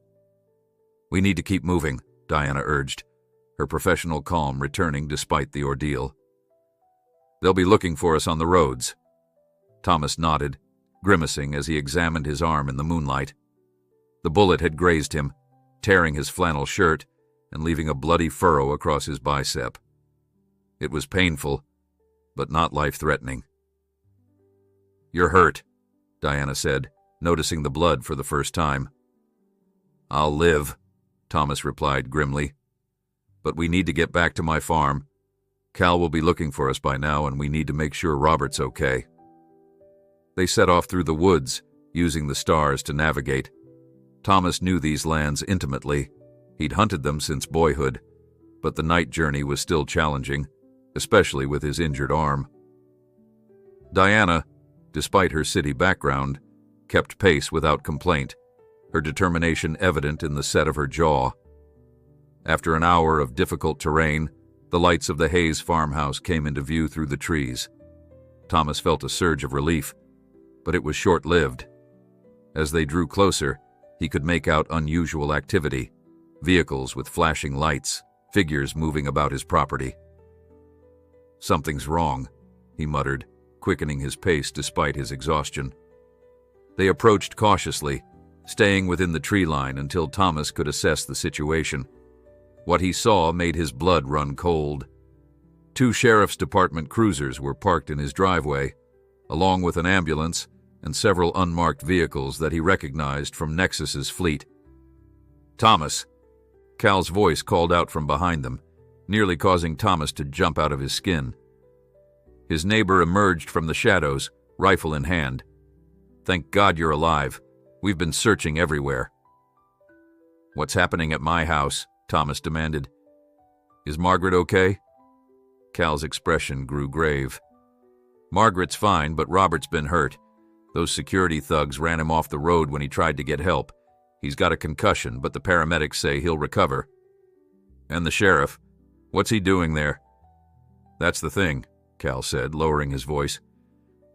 Speaker 1: "We need to keep moving," Diana urged, her professional calm returning despite the ordeal. "They'll be looking for us on the roads." Thomas nodded, grimacing as he examined his arm in the moonlight. The bullet had grazed him, tearing his flannel shirt and leaving a bloody furrow across his bicep. It was painful, but not life-threatening. "You're hurt," Diana said, noticing the blood for the first time. "I'll live," Thomas replied grimly. "But we need to get back to my farm. Cal will be looking for us by now, and we need to make sure Robert's okay." They set off through the woods, using the stars to navigate. Thomas knew these lands intimately. He'd hunted them since boyhood, but the night journey was still challenging, especially with his injured arm. Diana, despite her city background, kept pace without complaint, her determination evident in the set of her jaw. After an hour of difficult terrain, the lights of the Hayes farmhouse came into view through the trees. Thomas felt a surge of relief, but it was short-lived. As they drew closer, he could make out unusual activity, vehicles with flashing lights, figures moving about his property. "Something's wrong," he muttered, quickening his pace despite his exhaustion. They approached cautiously, staying within the tree line until Thomas could assess the situation. What he saw made his blood run cold. 2 sheriff's department cruisers were parked in his driveway, along with an ambulance and several unmarked vehicles that he recognized from Nexus's fleet. "Thomas!" Cal's voice called out from behind them, nearly causing Thomas to jump out of his skin. His neighbor emerged from the shadows, rifle in hand. "Thank God you're alive. We've been searching everywhere." "What's happening at my house?" Thomas demanded. "Is Margaret okay?" Cal's expression grew grave. "Margaret's fine, but Robert's been hurt. Those security thugs ran him off the road when he tried to get help. He's got a concussion, but the paramedics say he'll recover." "And the sheriff? What's he doing there?" "That's the thing," Cal said, lowering his voice.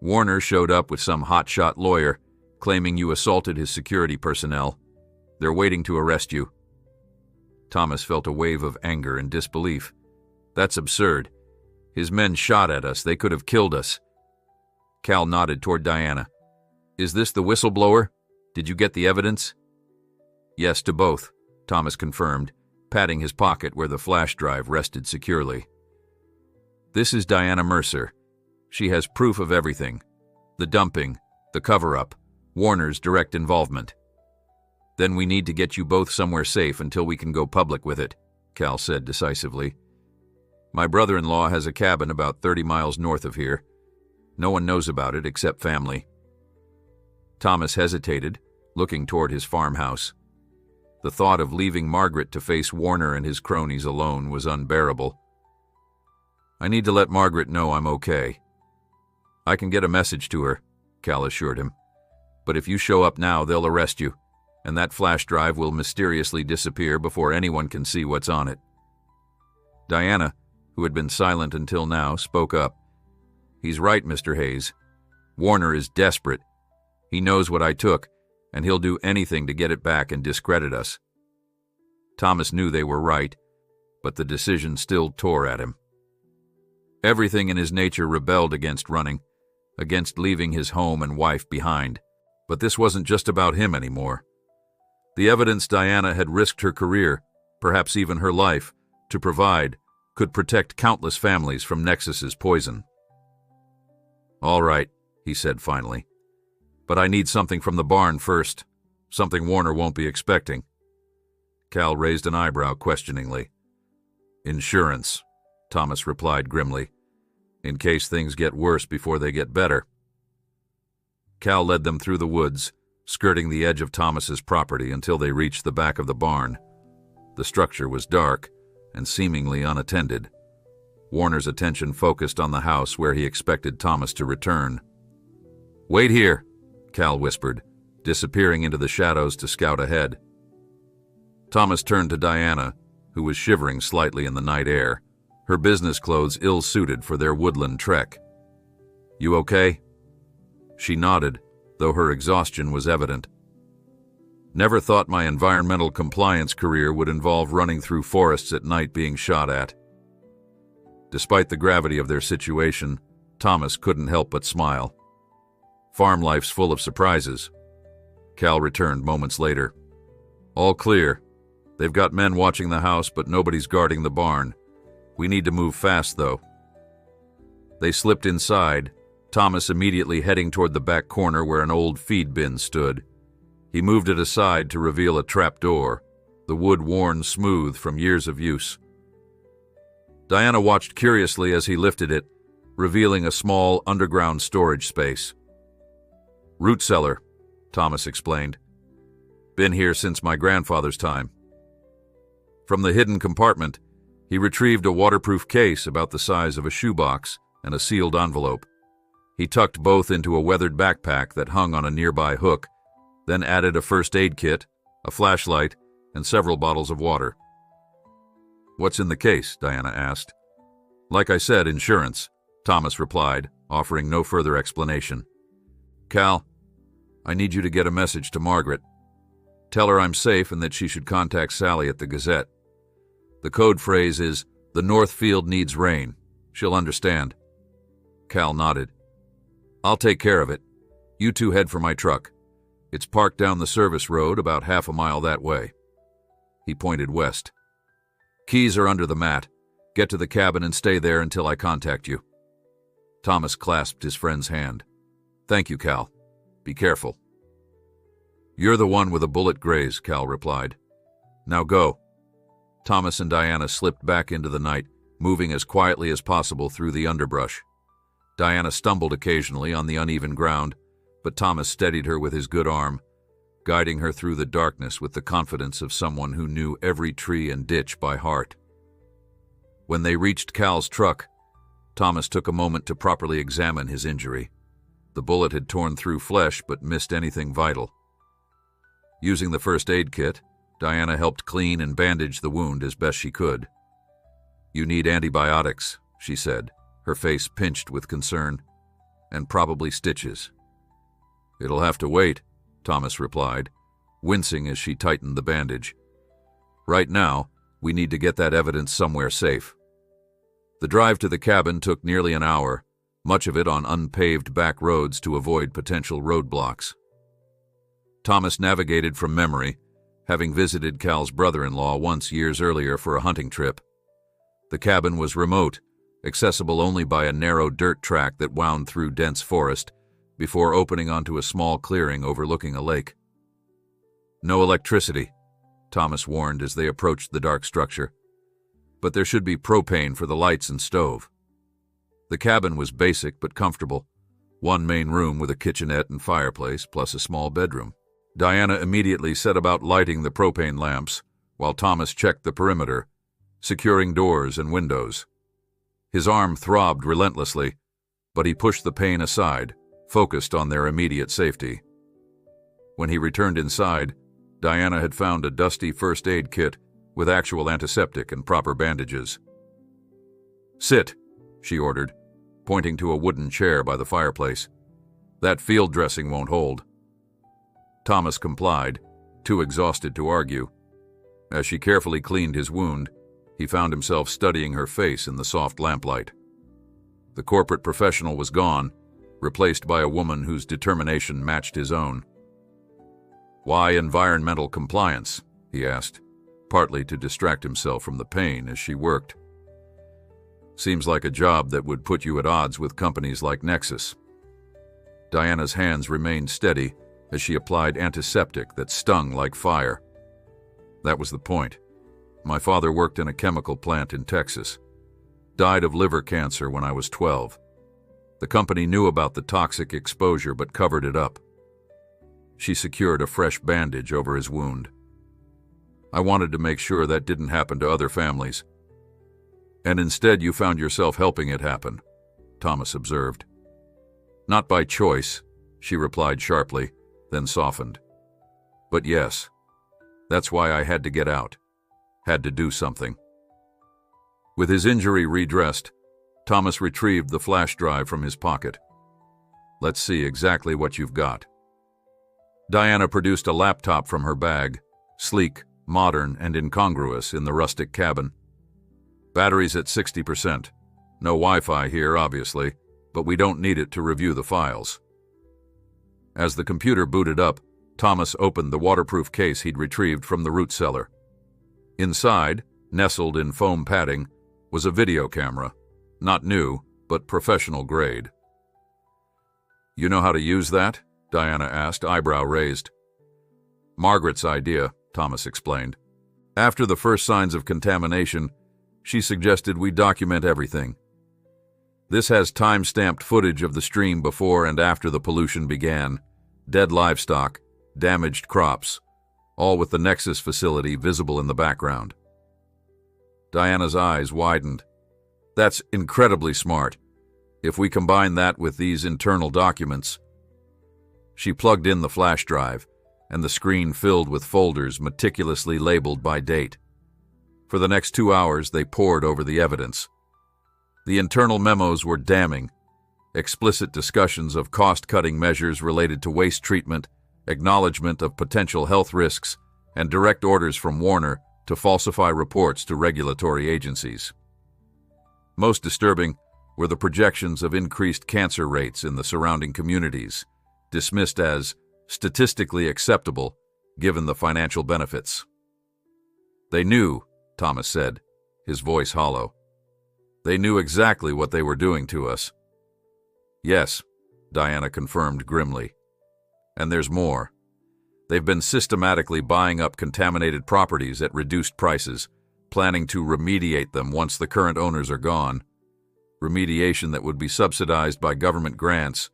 Speaker 1: "Warner showed up with some hotshot lawyer, claiming you assaulted his security personnel. They're waiting to arrest you." Thomas felt a wave of anger and disbelief. "That's absurd. His men shot at us. They could have killed us." Cal nodded toward Diana. "Is this the whistleblower? Did you get the evidence?" "Yes to both," Thomas confirmed, patting his pocket where the flash drive rested securely. "This is Diana Mercer. She has proof of everything. The dumping, the cover-up, Warner's direct involvement." Then we need to get you both somewhere safe until we can go public with it, Cal said decisively. My brother-in-law has a cabin about 30 miles north of here. No one knows about it except family. Thomas hesitated, looking toward his farmhouse. The thought of leaving Margaret to face Warner and his cronies alone was unbearable. I need to let Margaret know I'm okay. I can get a message to her, Cal assured him. But if you show up now, they'll arrest you, and that flash drive will mysteriously disappear before anyone can see what's on it. Diana, who had been silent until now, spoke up. He's right, Mr. Hayes. Warner is desperate. He knows what I took, and he'll do anything to get it back and discredit us. Thomas knew they were right, but the decision still tore at him. Everything in his nature rebelled against running, against leaving his home and wife behind. But this wasn't just about him anymore. The evidence Diana had risked her career, perhaps even her life, to provide could protect countless families from Nexus's poison. All right, he said finally. But I need something from the barn first, something Warner won't be expecting. Cal raised an eyebrow questioningly. Insurance, Thomas replied grimly, in case things get worse before they get better. Cal led them through the woods, skirting the edge of Thomas's property until they reached the back of the barn. The structure was dark and seemingly unattended. Warner's attention focused on the house where he expected Thomas to return. Wait here, Cal whispered, disappearing into the shadows to scout ahead. Thomas turned to Diana, who was shivering slightly in the night air, her business clothes ill-suited for their woodland trek. You okay? She nodded, though her exhaustion was evident. Never thought my environmental compliance career would involve running through forests at night being shot at. Despite the gravity of their situation, Thomas couldn't help but smile. Farm life's full of surprises. Cal returned moments later. All clear. They've got men watching the house, but nobody's guarding the barn. We need to move fast, though. They slipped inside, Thomas immediately heading toward the back corner where an old feed bin stood. He moved it aside to reveal a trapdoor, the wood worn smooth from years of use. Diana watched curiously as he lifted it, revealing a small underground storage space. Root cellar, Thomas explained. Been here since my grandfather's time. From the hidden compartment, he retrieved a waterproof case about the size of a shoebox and a sealed envelope. He tucked both into a weathered backpack that hung on a nearby hook, then added a first aid kit, a flashlight, and several bottles of water. What's in the case? Diana asked. Like I said, insurance, Thomas replied, offering no further explanation. Cal, I need you to get a message to Margaret. Tell her I'm safe and that she should contact Sally at the Gazette. The code phrase is, "The North Field needs rain." She'll understand. Cal nodded. I'll take care of it. You two head for my truck. It's parked down the service road about half a mile that way. He pointed west. Keys are under the mat. Get to the cabin and stay there until I contact you. Thomas clasped his friend's hand. Thank you, Cal. Be careful. You're the one with a bullet graze, Cal replied. Now go. Thomas and Diana slipped back into the night, moving as quietly as possible through the underbrush. Diana stumbled occasionally on the uneven ground, but Thomas steadied her with his good arm, guiding her through the darkness with the confidence of someone who knew every tree and ditch by heart. When they reached Cal's truck, Thomas took a moment to properly examine his injury. The bullet had torn through flesh but missed anything vital. Using the first aid kit, Diana helped clean and bandage the wound as best she could. You need antibiotics, she said, her face pinched with concern, and probably stitches. It'll have to wait, Thomas replied, wincing as she tightened the bandage. Right now, we need to get that evidence somewhere safe. The drive to the cabin took nearly an hour, much of it on unpaved back roads to avoid potential roadblocks. Thomas navigated from memory, having visited Cal's brother-in-law once years earlier for a hunting trip. The cabin was remote, accessible only by a narrow dirt track that wound through dense forest, before opening onto a small clearing overlooking a lake. No electricity, Thomas warned as they approached the dark structure. But there should be propane for the lights and stove. The cabin was basic but comfortable. One main room with a kitchenette and fireplace, plus a small bedroom. Diana immediately set about lighting the propane lamps, while Thomas checked the perimeter, securing doors and windows. His arm throbbed relentlessly, but he pushed the pain aside, focused on their immediate safety. When he returned inside, Diana had found a dusty first aid kit with actual antiseptic and proper bandages. "Sit," she ordered, pointing to a wooden chair by the fireplace. "That field dressing won't hold." Thomas complied, too exhausted to argue. As she carefully cleaned his wound, he found himself studying her face in the soft lamplight. The corporate professional was gone, replaced by a woman whose determination matched his own. "Why environmental compliance?" he asked, partly to distract himself from the pain as she worked. "Seems like a job that would put you at odds with companies like Nexus." Diana's hands remained steady as she applied antiseptic that stung like fire. "That was the point. My father worked in a chemical plant in Texas. Died of liver cancer when I was 12. The company knew about the toxic exposure but covered it up." She secured a fresh bandage over his wound. "I wanted to make sure that didn't happen to other families." "And instead you found yourself helping it happen," Thomas observed. "Not by choice," she replied sharply, then softened. "But yes, that's why I had to get out. Had to do something." With his injury redressed, Thomas retrieved the flash drive from his pocket. "Let's see exactly what you've got." Diana produced a laptop from her bag, sleek, modern, and incongruous in the rustic cabin. "Battery's at 60%. No Wi-Fi here, obviously, but we don't need it to review the files." As the computer booted up, Thomas opened the waterproof case he'd retrieved from the root cellar. Inside, nestled in foam padding, was a video camera. Not new, but professional grade. "You know how to use that?" Diana asked, eyebrow raised. "Margaret's idea," Thomas explained. "After the first signs of contamination, she suggested we document everything. This has time-stamped footage of the stream before and after the pollution began, dead livestock, damaged crops, all with the Nexus facility visible in the background." Diana's eyes widened. "That's incredibly smart. If we combine that with these internal documents..." She plugged in the flash drive, and the screen filled with folders meticulously labeled by date. For the next 2 hours, they pored over the evidence. The internal memos were damning. Explicit discussions of cost-cutting measures related to waste treatment, acknowledgement of potential health risks, and direct orders from Warner to falsify reports to regulatory agencies. Most disturbing were the projections of increased cancer rates in the surrounding communities, dismissed as statistically acceptable given the financial benefits. "They knew," Thomas said, his voice hollow. "They knew exactly what they were doing to us." "Yes," Diana confirmed grimly. "And there's more. They've been systematically buying up contaminated properties at reduced prices, planning to remediate them once the current owners are gone. Remediation that would be subsidized by government grants,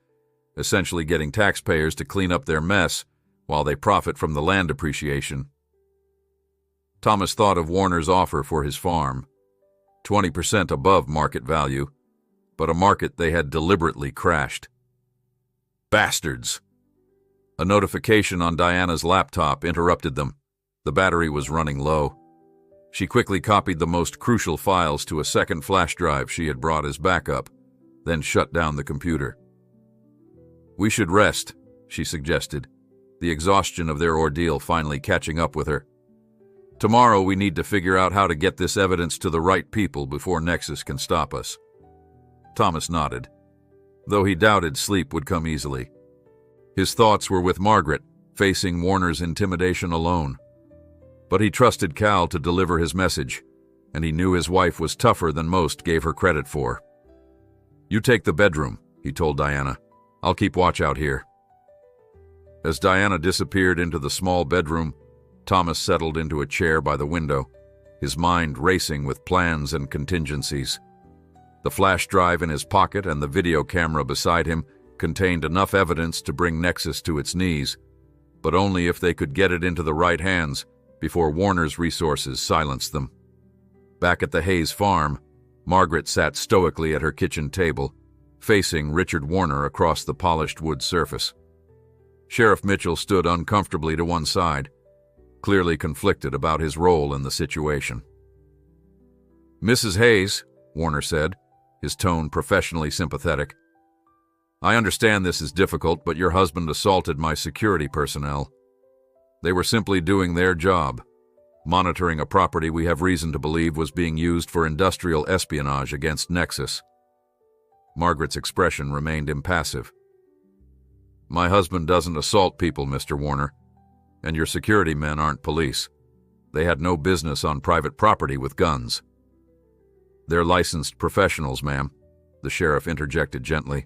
Speaker 1: essentially getting taxpayers to clean up their mess while they profit from the land appreciation." Thomas thought of Warner's offer for his farm, 20% above market value, but a market they had deliberately crashed. Bastards! A notification on Diana's laptop interrupted them. The battery was running low. She quickly copied the most crucial files to a second flash drive she had brought as backup, then shut down the computer. "We should rest," she suggested, the exhaustion of their ordeal finally catching up with her. "Tomorrow we need to figure out how to get this evidence to the right people before Nexus can stop us." Thomas nodded, though he doubted sleep would come easily. His thoughts were with Margaret, facing Warner's intimidation alone. But he trusted Cal to deliver his message, and he knew his wife was tougher than most gave her credit for. "You take the bedroom," he told Diana. "I'll keep watch out here." As Diana disappeared into the small bedroom, Thomas settled into a chair by the window, his mind racing with plans and contingencies. The flash drive in his pocket and the video camera beside him contained enough evidence to bring Nexus to its knees, but only if they could get it into the right hands before Warner's resources silenced them. Back at the Hayes farm, Margaret sat stoically at her kitchen table, facing Richard Warner across the polished wood surface. Sheriff Mitchell stood uncomfortably to one side, clearly conflicted about his role in the situation. "Mrs. Hayes," Warner said, his tone professionally sympathetic, "I understand this is difficult, but your husband assaulted my security personnel. They were simply doing their job, monitoring a property we have reason to believe was being used for industrial espionage against Nexus." Margaret's expression remained impassive. "My husband doesn't assault people, Mr. Warner, and your security men aren't police. They had no business on private property with guns." "They're licensed professionals, ma'am," the sheriff interjected gently.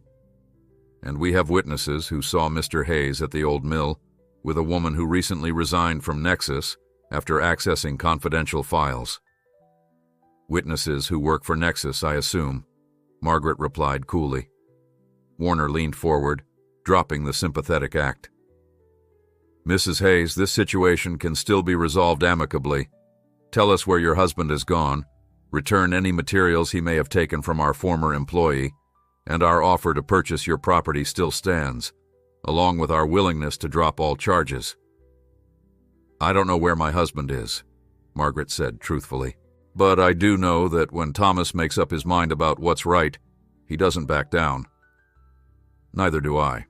Speaker 1: "And we have witnesses who saw Mr. Hayes at the old mill with a woman who recently resigned from Nexus after accessing confidential files." "Witnesses who work for Nexus, I assume," Margaret replied coolly. Warner leaned forward, dropping the sympathetic act. "Mrs. Hayes, this situation can still be resolved amicably. Tell us where your husband has gone, return any materials he may have taken from our former employee, and our offer to purchase your property still stands, along with our willingness to drop all charges." "I don't know where my husband is," Margaret said truthfully, "but I do know that when Thomas makes up his mind about what's right, he doesn't back down." "Neither do I."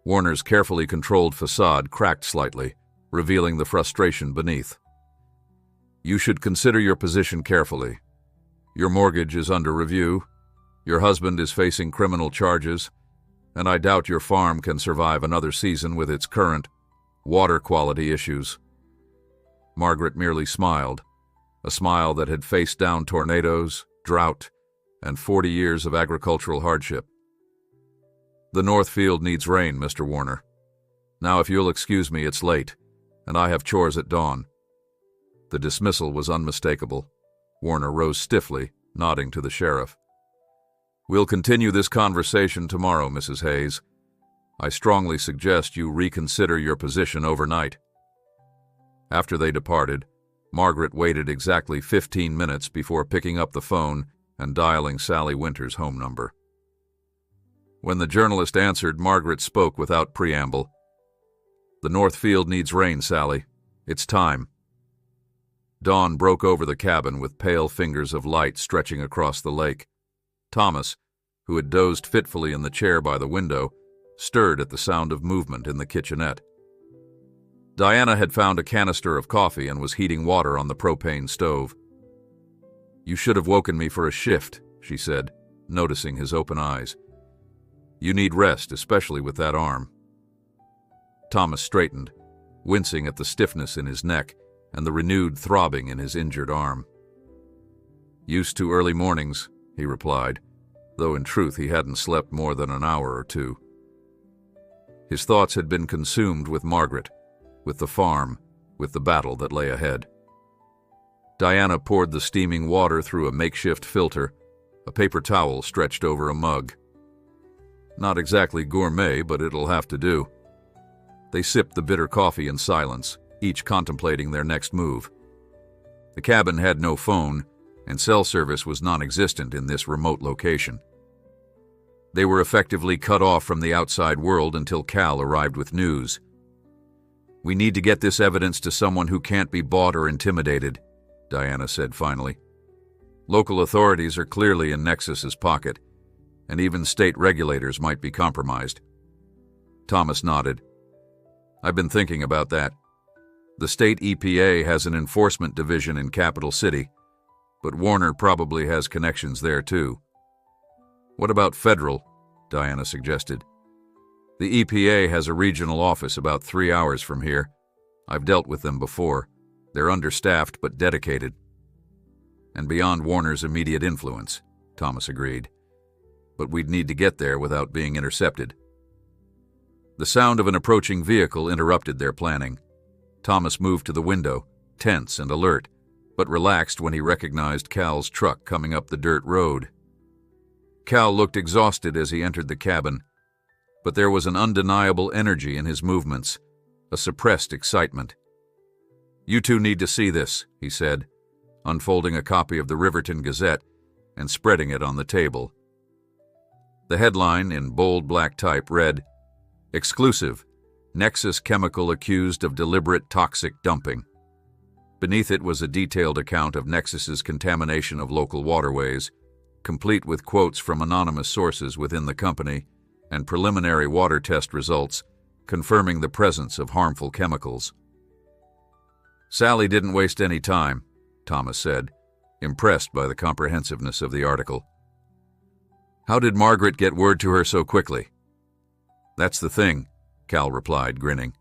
Speaker 1: Warner's carefully controlled facade cracked slightly, revealing the frustration beneath. "You should consider your position carefully. Your mortgage is under review, your husband is facing criminal charges, and I doubt your farm can survive another season with its current water quality issues." Margaret merely smiled, a smile that had faced down tornadoes, drought, and 40 years of agricultural hardship. "The North Field needs rain, Mr. Warner. Now, if you'll excuse me, it's late, and I have chores at dawn." The dismissal was unmistakable. Warner rose stiffly, nodding to the sheriff. "We'll continue this conversation tomorrow, Mrs. Hayes. I strongly suggest you reconsider your position overnight." After they departed, Margaret waited exactly 15 minutes before picking up the phone and dialing Sally Winter's home number. When the journalist answered, Margaret spoke without preamble. "The North Field needs rain, Sally. It's time." Dawn broke over the cabin with pale fingers of light stretching across the lake. Thomas, who had dozed fitfully in the chair by the window, stirred at the sound of movement in the kitchenette. Diana had found a canister of coffee and was heating water on the propane stove. "You should have woken me for a shift," she said, noticing his open eyes. "You need rest, especially with that arm." Thomas straightened, wincing at the stiffness in his neck and the renewed throbbing in his injured arm. "Used to early mornings," he replied, though in truth he hadn't slept more than an hour or two. His thoughts had been consumed with Margaret, with the farm, with the battle that lay ahead. Diana poured the steaming water through a makeshift filter, a paper towel stretched over a mug. "Not exactly gourmet, but it'll have to do." They sipped the bitter coffee in silence, each contemplating their next move. The cabin had no phone, and cell service was non-existent in this remote location. They were effectively cut off from the outside world until Cal arrived with news. "We need to get this evidence to someone who can't be bought or intimidated," Diana said finally. "Local authorities are clearly in Nexus's pocket, and even state regulators might be compromised." Thomas nodded. "I've been thinking about that. The state EPA has an enforcement division in Capital City, but Warner probably has connections there too." "What about federal?" Diana suggested. "The EPA has a regional office about 3 hours from here. I've dealt with them before. They're understaffed but dedicated." "And beyond Warner's immediate influence," Thomas agreed. "But we'd need to get there without being intercepted." The sound of an approaching vehicle interrupted their planning. Thomas moved to the window, tense and alert, but relaxed when he recognized Cal's truck coming up the dirt road. Cal looked exhausted as he entered the cabin, but there was an undeniable energy in his movements, a suppressed excitement. "You two need to see this," he said, unfolding a copy of the Riverton Gazette and spreading it on the table. The headline, in bold black type, read, "Exclusive, Nexus Chemical accused of deliberate toxic dumping." Beneath it was a detailed account of Nexus's contamination of local waterways, complete with quotes from anonymous sources within the company and preliminary water test results confirming the presence of harmful chemicals. "Sally didn't waste any time," Thomas said, impressed by the comprehensiveness of the article. "How did Margaret get word to her so quickly?" "That's the thing," Cal replied, grinning.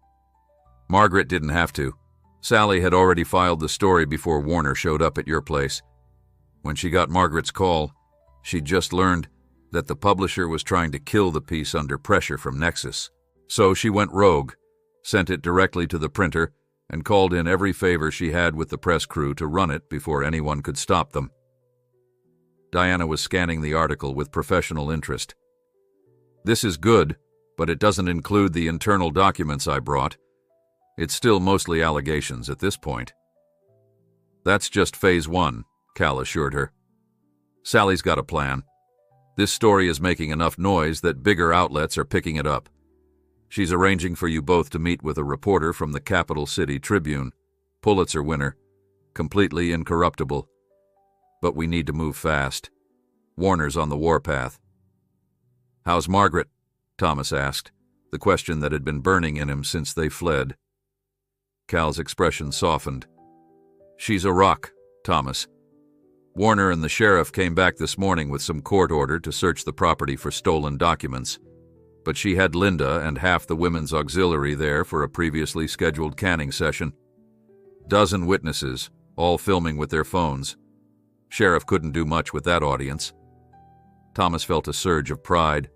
Speaker 1: "Margaret didn't have to. Sally had already filed the story before Warner showed up at your place. When she got Margaret's call, she'd just learned that the publisher was trying to kill the piece under pressure from Nexus. So she went rogue, sent it directly to the printer, and called in every favor she had with the press crew to run it before anyone could stop them." Diana was scanning the article with professional interest. "This is good, but it doesn't include the internal documents I brought. It's still mostly allegations at this point." "That's just phase 1, Cal assured her. "Sally's got a plan. This story is making enough noise that bigger outlets are picking it up. She's arranging for you both to meet with a reporter from the Capital City Tribune, Pulitzer winner, completely incorruptible. But we need to move fast. Warner's on the warpath." "How's Margaret?" Thomas asked, the question that had been burning in him since they fled. Cal's expression softened. "She's a rock, Thomas. Warner and the sheriff came back this morning with some court order to search the property for stolen documents, but she had Linda and half the women's auxiliary there for a previously scheduled canning session. Dozen witnesses, all filming with their phones. Sheriff couldn't do much with that audience." Thomas felt a surge of pride.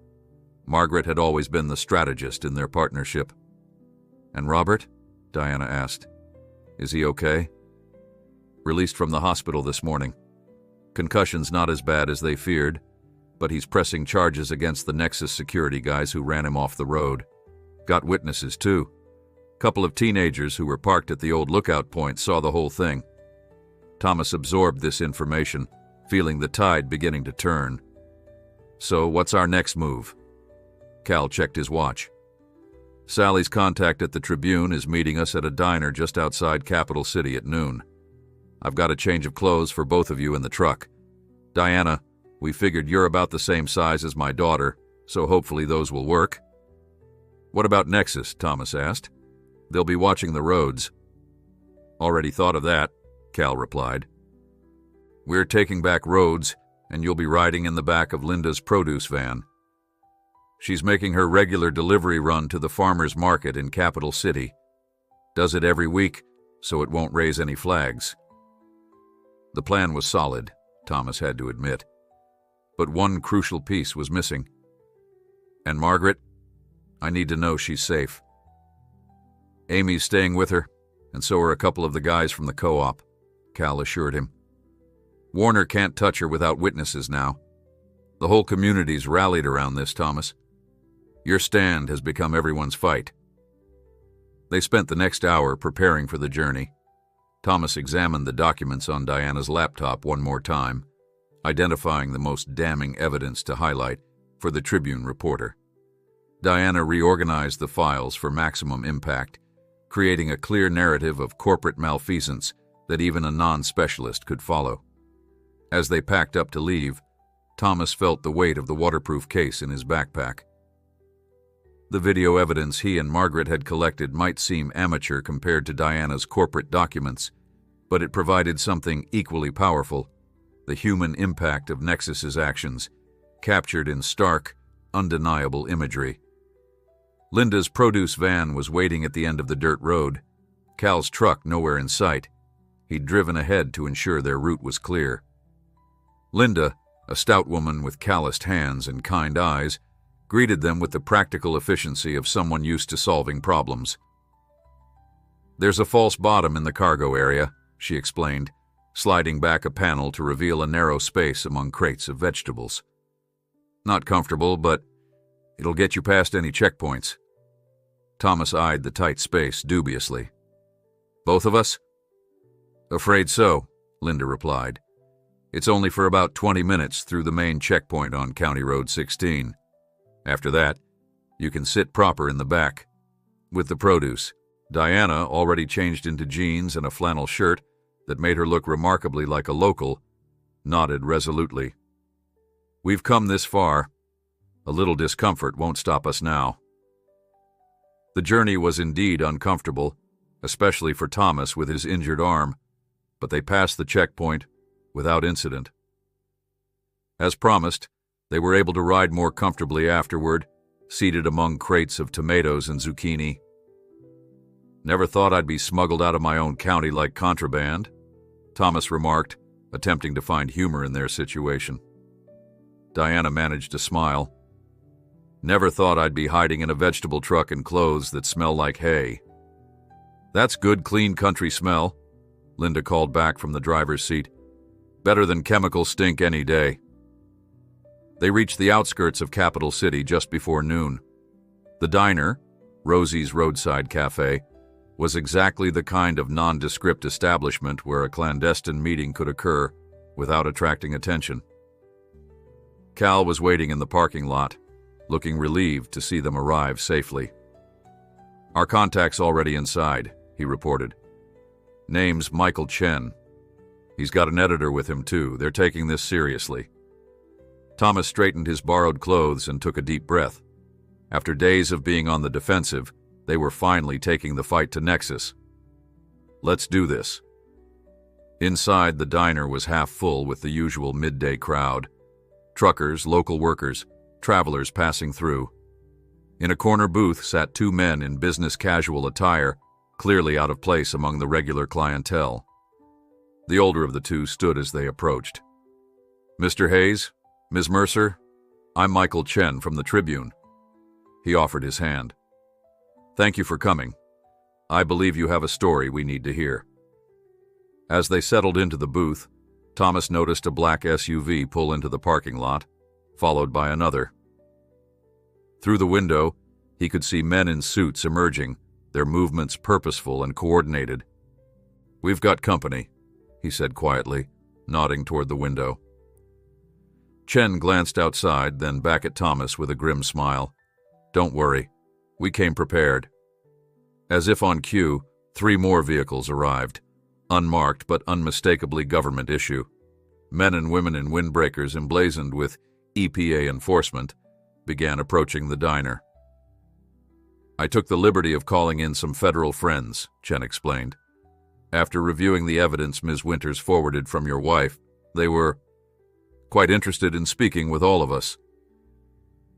Speaker 1: Margaret had always been the strategist in their partnership. "And Robert?" Diana asked. "Is he okay?" "Released from the hospital this morning. Concussion's not as bad as they feared, but he's pressing charges against the Nexus security guys who ran him off the road. Got witnesses, too. Couple of teenagers who were parked at the old lookout point saw the whole thing." Thomas absorbed this information, feeling the tide beginning to turn. "So what's our next move?" Cal checked his watch. "Sally's contact at the Tribune is meeting us at a diner just outside Capital City at noon. I've got a change of clothes for both of you in the truck. Diana, we figured you're about the same size as my daughter, so hopefully those will work." "What about Nexus?" Thomas asked. "They'll be watching the roads." "Already thought of that," Cal replied. "We're taking back roads, and you'll be riding in the back of Linda's produce van. She's making her regular delivery run to the farmer's market in Capital City. Does it every week, so it won't raise any flags." The plan was solid, Thomas had to admit. But one crucial piece was missing. "And Margaret? I need to know she's safe." "Amy's staying with her, and so are a couple of the guys from the co-op," Cal assured him. "Warner can't touch her without witnesses now. The whole community's rallied around this, Thomas. Your stand has become everyone's fight." They spent the next hour preparing for the journey. Thomas examined the documents on Diana's laptop one more time, identifying the most damning evidence to highlight for the Tribune reporter. Diana reorganized the files for maximum impact, creating a clear narrative of corporate malfeasance that even a non-specialist could follow. As they packed up to leave, Thomas felt the weight of the waterproof case in his backpack. The video evidence he and Margaret had collected might seem amateur compared to Diana's corporate documents, but it provided something equally powerful: the human impact of Nexus's actions, captured in stark, undeniable imagery. Linda's produce van was waiting at the end of the dirt road, Cal's truck nowhere in sight. He'd driven ahead to ensure their route was clear. Linda, a stout woman with calloused hands and kind eyes, greeted them with the practical efficiency of someone used to solving problems. "There's a false bottom in the cargo area," she explained, sliding back a panel to reveal a narrow space among crates of vegetables. "Not comfortable, but it'll get you past any checkpoints." Thomas eyed the tight space dubiously. "Both of us?" "Afraid so," Linda replied. "It's only for about 20 minutes through the main checkpoint on County Road 16. After that, you can sit proper in the back. With the produce." Diana, already changed into jeans and a flannel shirt that made her look remarkably like a local, nodded resolutely. "We've come this far. A little discomfort won't stop us now." The journey was indeed uncomfortable, especially for Thomas with his injured arm, but they passed the checkpoint without incident. As promised, they were able to ride more comfortably afterward, seated among crates of tomatoes and zucchini. "Never thought I'd be smuggled out of my own county like contraband," Thomas remarked, attempting to find humor in their situation. Diana managed to smile. "Never thought I'd be hiding in a vegetable truck in clothes that smell like hay." "That's good, clean country smell," Linda called back from the driver's seat. "Better than chemical stink any day." They reached the outskirts of Capital City just before noon. The diner, Rosie's Roadside Cafe, was exactly the kind of nondescript establishment where a clandestine meeting could occur without attracting attention. Cal was waiting in the parking lot, looking relieved to see them arrive safely. "Our contact's already inside," he reported. "Name's Michael Chen. He's got an editor with him, too. They're taking this seriously." Thomas straightened his borrowed clothes and took a deep breath. After days of being on the defensive, they were finally taking the fight to Nexus. "Let's do this." Inside, the diner was half full with the usual midday crowd. Truckers, local workers, travelers passing through. In a corner booth sat two men in business casual attire, clearly out of place among the regular clientele. The older of the two stood as they approached. "Mr. Hayes, Ms. Mercer, I'm Michael Chen from the Tribune." He offered his hand. "Thank you for coming. I believe you have a story we need to hear." As they settled into the booth, Thomas noticed a black SUV pull into the parking lot, followed by another. Through the window, he could see men in suits emerging, their movements purposeful and coordinated. "We've got company," he said quietly, nodding toward the window. Chen glanced outside, then back at Thomas with a grim smile. "Don't worry. We came prepared." As if on cue, 3 more vehicles arrived, unmarked but unmistakably government issue. Men and women in windbreakers emblazoned with EPA enforcement began approaching the diner. "I took the liberty of calling in some federal friends," Chen explained. "After reviewing the evidence Ms. Winters forwarded from your wife, they were quite interested in speaking with all of us."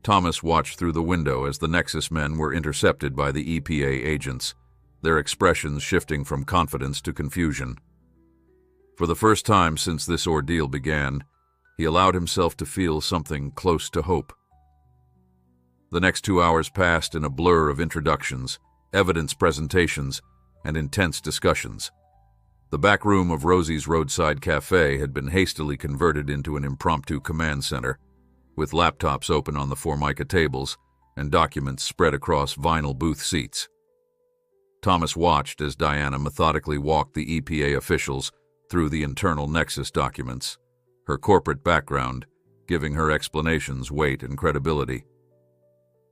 Speaker 1: Thomas watched through the window as the Nexus men were intercepted by the EPA agents, their expressions shifting from confidence to confusion. For the first time since this ordeal began, he allowed himself to feel something close to hope. The next 2 hours passed in a blur of introductions, evidence presentations, and intense discussions. The back room of Rosie's Roadside Cafe had been hastily converted into an impromptu command center, with laptops open on the Formica tables and documents spread across vinyl booth seats. Thomas watched as Diana methodically walked the EPA officials through the internal Nexus documents, her corporate background giving her explanations weight and credibility.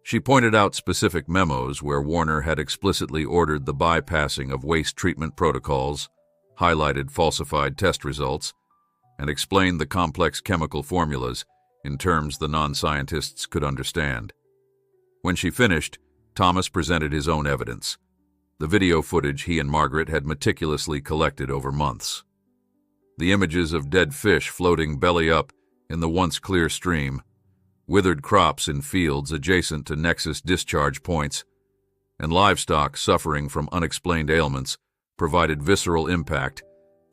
Speaker 1: She pointed out specific memos where Warner had explicitly ordered the bypassing of waste treatment protocols, highlighted falsified test results, and explained the complex chemical formulas in terms the non-scientists could understand. When she finished, Thomas presented his own evidence, the video footage he and Margaret had meticulously collected over months. The images of dead fish floating belly up in the once clear stream, withered crops in fields adjacent to Nexus discharge points, and livestock suffering from unexplained ailments provided visceral impact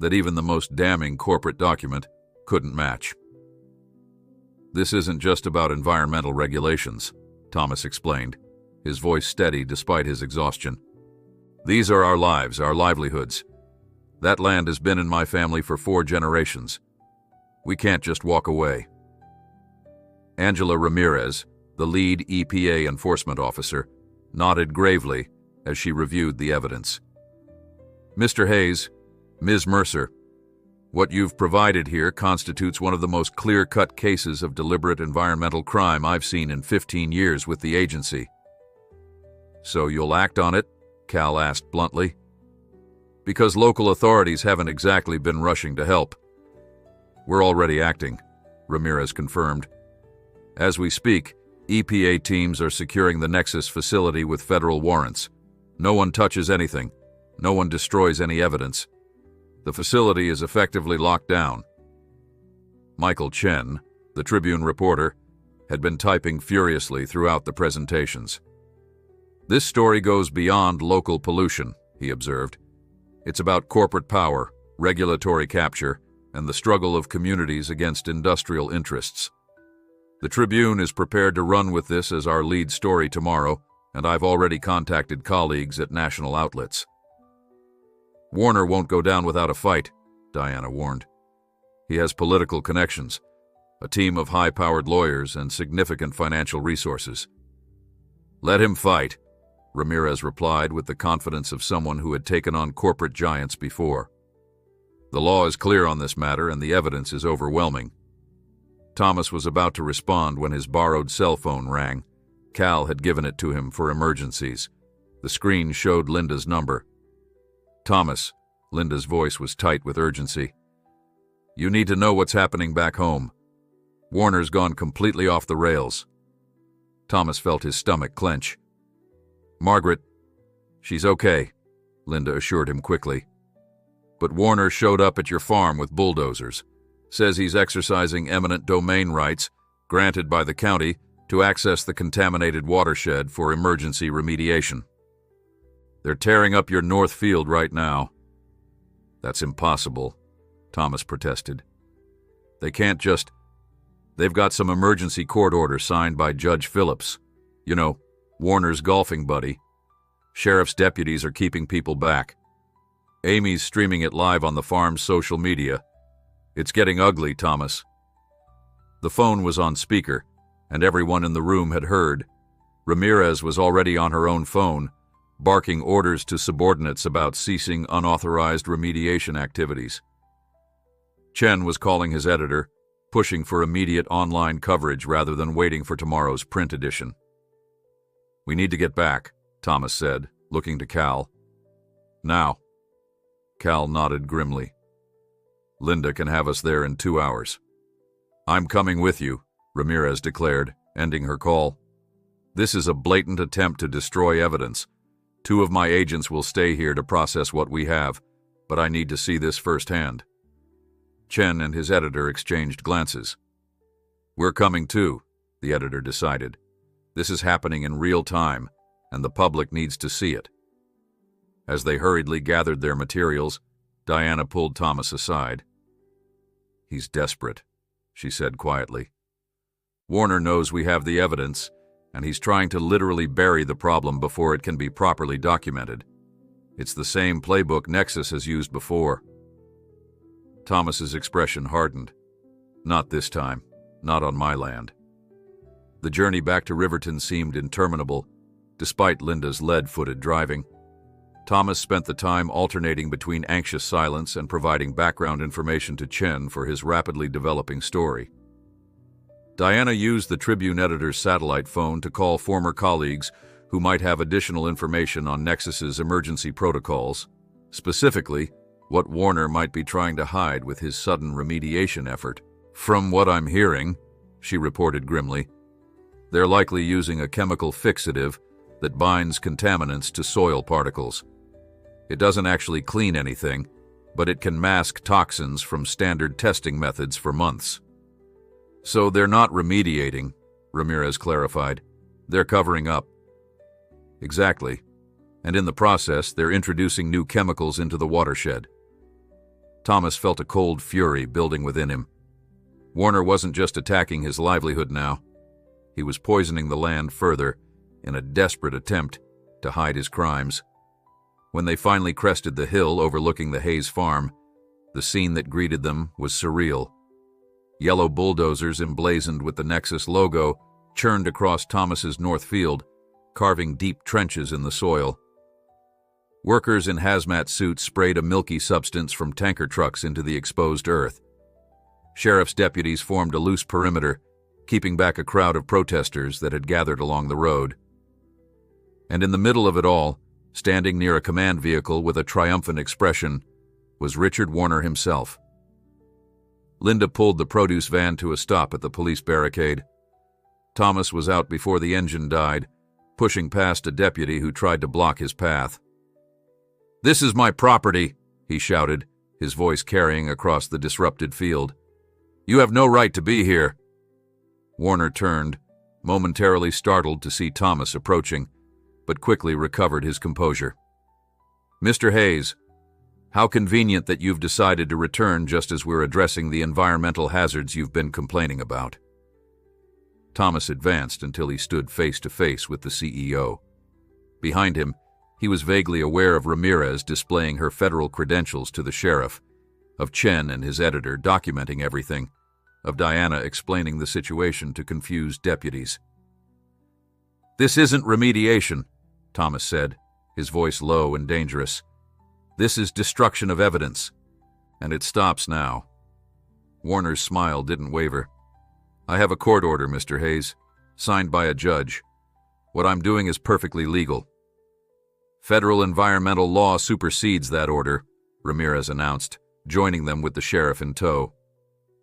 Speaker 1: that even the most damning corporate document couldn't match. "This isn't just about environmental regulations," Thomas explained, his voice steady despite his exhaustion. "These are our lives, our livelihoods. That land has been in my family for 4 generations. We can't just walk away." Angela Ramirez, the lead EPA enforcement officer, nodded gravely as she reviewed the evidence. "Mr. Hayes, Ms. Mercer, what you've provided here constitutes one of the most clear-cut cases of deliberate environmental crime I've seen in 15 years with the agency." "So you'll act on it?" Cal asked bluntly. "Because local authorities haven't exactly been rushing to help." "We're already acting," Ramirez confirmed. "As we speak, EPA teams are securing the Nexus facility with federal warrants. No one touches anything. No one destroys any evidence. The facility is effectively locked down." Michael Chen, the Tribune reporter, had been typing furiously throughout the presentations. "This story goes beyond local pollution," he observed. "It's about corporate power, regulatory capture, and the struggle of communities against industrial interests. The Tribune is prepared to run with this as our lead story tomorrow, and I've already contacted colleagues at national outlets." "Warner won't go down without a fight," Diana warned. "He has political connections, a team of high-powered lawyers, and significant financial resources." "Let him fight," Ramirez replied with the confidence of someone who had taken on corporate giants before. "The law is clear on this matter, and the evidence is overwhelming." Thomas was about to respond when his borrowed cell phone rang. Cal had given it to him for emergencies. The screen showed Linda's number. "Thomas," Linda's voice was tight with urgency. "You need to know what's happening back home. Warner's gone completely off the rails." Thomas felt his stomach clench. "Margaret, she's okay," Linda assured him quickly. "But Warner showed up at your farm with bulldozers. Says he's exercising eminent domain rights, granted by the county, to access the contaminated watershed for emergency remediation. They're tearing up your north field right now." "That's impossible," Thomas protested. "They can't just... They've got some emergency court order signed by Judge Phillips. You know, Warner's golfing buddy. Sheriff's deputies are keeping people back. Amy's streaming it live on the farm's social media. It's getting ugly, Thomas." The phone was on speaker, and everyone in the room had heard. Ramirez was already on her own phone, barking orders to subordinates about ceasing unauthorized remediation activities. Chen was calling his editor, pushing for immediate online coverage rather than waiting for tomorrow's print edition. "We need to get back," Thomas said, looking to Cal. "Now." Cal nodded grimly. "Linda can have us there in 2 hours." "I'm coming with you," Ramirez declared, ending her call. "This is a blatant attempt to destroy evidence. 2 of my agents will stay here to process what we have, but I need to see this firsthand." Chen and his editor exchanged glances. "We're coming too," the editor decided. "This is happening in real time, and the public needs to see it." As they hurriedly gathered their materials, Diana pulled Thomas aside. "He's desperate," she said quietly. "Warner knows we have the evidence, and he's trying to literally bury the problem before it can be properly documented. It's the same playbook Nexus has used before." Thomas's expression hardened. "Not this time. Not on my land." The journey back to Riverton seemed interminable, despite Linda's lead-footed driving. Thomas spent the time alternating between anxious silence and providing background information to Chen for his rapidly developing story. Diana used the Tribune editor's satellite phone to call former colleagues who might have additional information on Nexus's emergency protocols, specifically what Warner might be trying to hide with his sudden remediation effort. "From what I'm hearing," she reported grimly, "they're likely using a chemical fixative that binds contaminants to soil particles. It doesn't actually clean anything, but it can mask toxins from standard testing methods for months." "So they're not remediating," Ramirez clarified. "They're covering up." "Exactly. And in the process, they're introducing new chemicals into the watershed." Thomas felt a cold fury building within him. Warner wasn't just attacking his livelihood now. He was poisoning the land further in a desperate attempt to hide his crimes. When they finally crested the hill overlooking the Hayes farm, the scene that greeted them was surreal. Yellow bulldozers emblazoned with the Nexus logo churned across Thomas's north field, carving deep trenches in the soil. Workers in hazmat suits sprayed a milky substance from tanker trucks into the exposed earth. Sheriff's deputies formed a loose perimeter, keeping back a crowd of protesters that had gathered along the road. And in the middle of it all, standing near a command vehicle with a triumphant expression, was Richard Warner himself. Linda pulled the produce van to a stop at the police barricade. Thomas was out before the engine died, pushing past a deputy who tried to block his path. "This is my property," he shouted, his voice carrying across the disrupted field. "You have no right to be here." Warner turned, momentarily startled to see Thomas approaching, but quickly recovered his composure. "Mr. Hayes, how convenient that you've decided to return just as we're addressing the environmental hazards you've been complaining about." Thomas advanced until he stood face to face with the CEO. Behind him, he was vaguely aware of Ramirez displaying her federal credentials to the sheriff, of Chen and his editor documenting everything, of Diana explaining the situation to confused deputies. "This isn't remediation," Thomas said, his voice low and dangerous. "This is destruction of evidence, and it stops now." Warner's smile didn't waver. "I have a court order, Mr. Hayes, signed by a judge. What I'm doing is perfectly legal." "Federal environmental law supersedes that order," Ramirez announced, joining them with the sheriff in tow.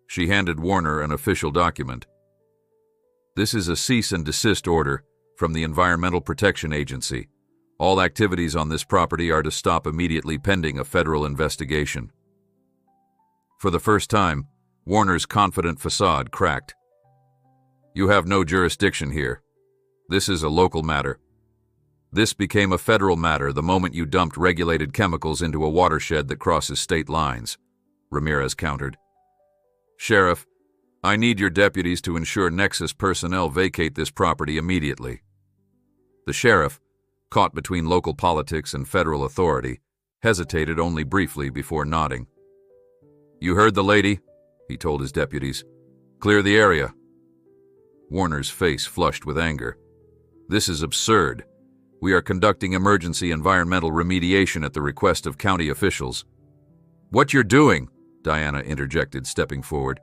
Speaker 1: She handed Warner an official document. "This is a cease and desist order from the Environmental Protection Agency. All activities on this property are to stop immediately pending a federal investigation." For the first time, Warner's confident facade cracked. "You have no jurisdiction here. This is a local matter. This became a federal matter the moment you dumped regulated chemicals into a watershed that crosses state lines," Ramirez countered. "Sheriff, I need your deputies to ensure Nexus personnel vacate this property immediately." The sheriff, caught between local politics and federal authority, hesitated only briefly before nodding. "You heard the lady," he told his deputies. "Clear the area." Warner's face flushed with anger. "This is absurd. We are conducting emergency environmental remediation at the request of county officials." "What you're doing," Diana interjected, stepping forward,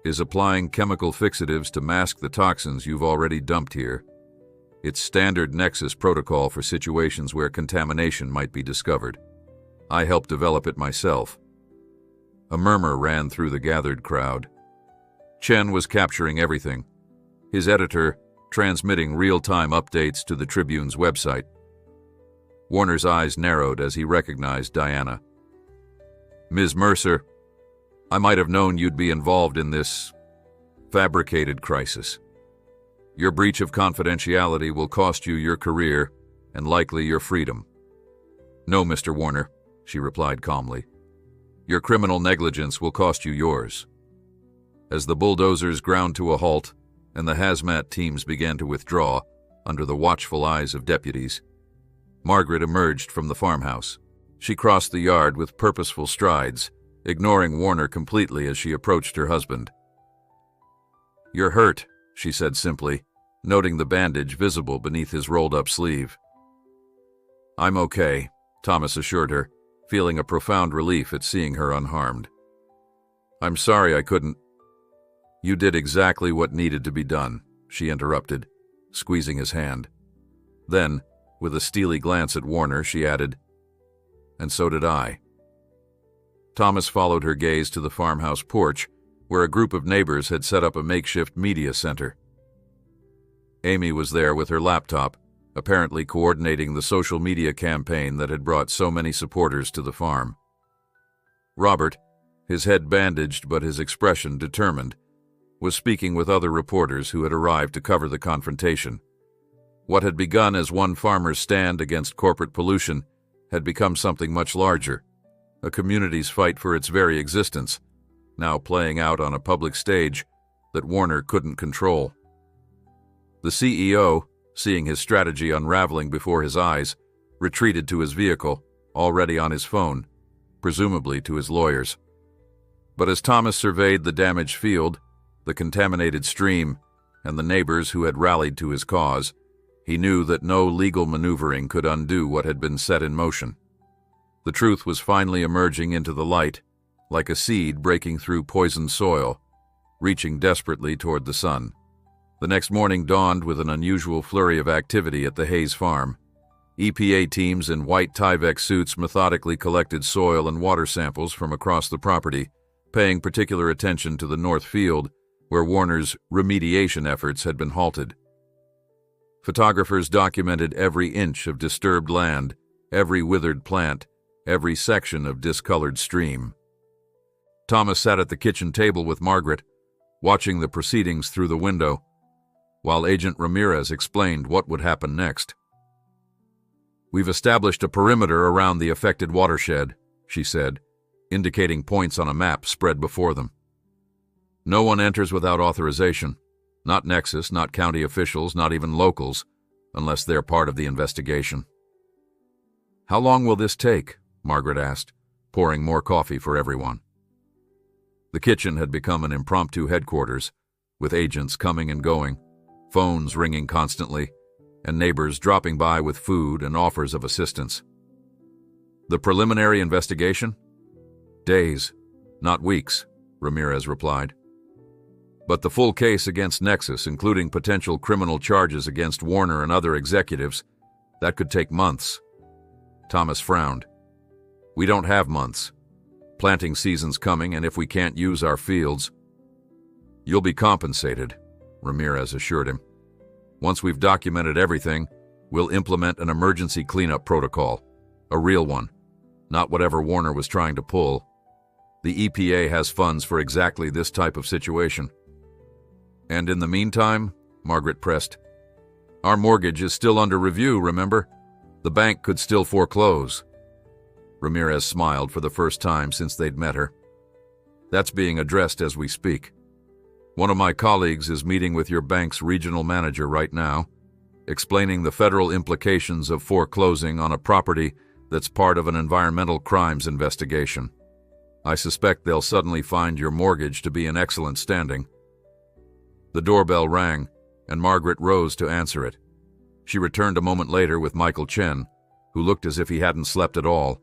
Speaker 1: "is applying chemical fixatives to mask the toxins you've already dumped here. It's standard Nexus protocol for situations where contamination might be discovered. I helped develop it myself." A murmur ran through the gathered crowd. Chen was capturing everything, his editor transmitting real-time updates to the Tribune's website. Warner's eyes narrowed as he recognized Diana. "Ms. Mercer, I might have known you'd be involved in this fabricated crisis. Your breach of confidentiality will cost you your career and likely your freedom." "No, Mr. Warner," she replied calmly. "Your criminal negligence will cost you yours." As the bulldozers ground to a halt and the hazmat teams began to withdraw under the watchful eyes of deputies, Margaret emerged from the farmhouse. She crossed the yard with purposeful strides, ignoring Warner completely as she approached her husband. "You're hurt," she said simply, noting the bandage visible beneath his rolled-up sleeve. "I'm okay," Thomas assured her, feeling a profound relief at seeing her unharmed. "I'm sorry I couldn't—" "You did exactly what needed to be done," she interrupted, squeezing his hand. Then, with a steely glance at Warner, she added, "And so did I." Thomas followed her gaze to the farmhouse porch, where a group of neighbors had set up a makeshift media center. Amy was there with her laptop, apparently coordinating the social media campaign that had brought so many supporters to the farm. Robert, his head bandaged but his expression determined, was speaking with other reporters who had arrived to cover the confrontation. What had begun as one farmer's stand against corporate pollution had become something much larger, a community's fight for its very existence, now playing out on a public stage that Warner couldn't control. The CEO, seeing his strategy unraveling before his eyes, retreated to his vehicle, already on his phone, presumably to his lawyers. But as Thomas surveyed the damaged field, the contaminated stream, and the neighbors who had rallied to his cause, he knew that no legal maneuvering could undo what had been set in motion. The truth was finally emerging into the light, like a seed breaking through poisoned soil, reaching desperately toward the sun. The next morning dawned with an unusual flurry of activity at the Hayes farm. EPA teams in white Tyvek suits methodically collected soil and water samples from across the property, paying particular attention to the north field, where Warner's remediation efforts had been halted. Photographers documented every inch of disturbed land, every withered plant, every section of discolored stream. Thomas sat at the kitchen table with Margaret, watching the proceedings through the window, while Agent Ramirez explained what would happen next. "We've established a perimeter around the affected watershed," she said, indicating points on a map spread before them. "No one enters without authorization. Not Nexus, not county officials, not even locals, unless they're part of the investigation." "How long will this take?" Margaret asked, pouring more coffee for everyone. The kitchen had become an impromptu headquarters, with agents coming and going, phones ringing constantly, and neighbors dropping by with food and offers of assistance. "The preliminary investigation?" "Days, not weeks," Ramirez replied. "But the full case against Nexus, including potential criminal charges against Warner and other executives, that could take months." Thomas frowned. "We don't have months. Planting season's coming, and if we can't use our fields..." "You'll be compensated," Ramirez assured him. "Once we've documented everything, we'll implement an emergency cleanup protocol. A real one, not whatever Warner was trying to pull. The EPA has funds for exactly this type of situation." "And in the meantime," Margaret pressed, "our mortgage is still under review, remember? The bank could still foreclose." Ramirez smiled for the first time since they'd met her. "That's being addressed as we speak. One of my colleagues is meeting with your bank's regional manager right now, explaining the federal implications of foreclosing on a property that's part of an environmental crimes investigation. I suspect they'll suddenly find your mortgage to be in excellent standing." The doorbell rang, and Margaret rose to answer it. She returned a moment later with Michael Chen, who looked as if he hadn't slept at all.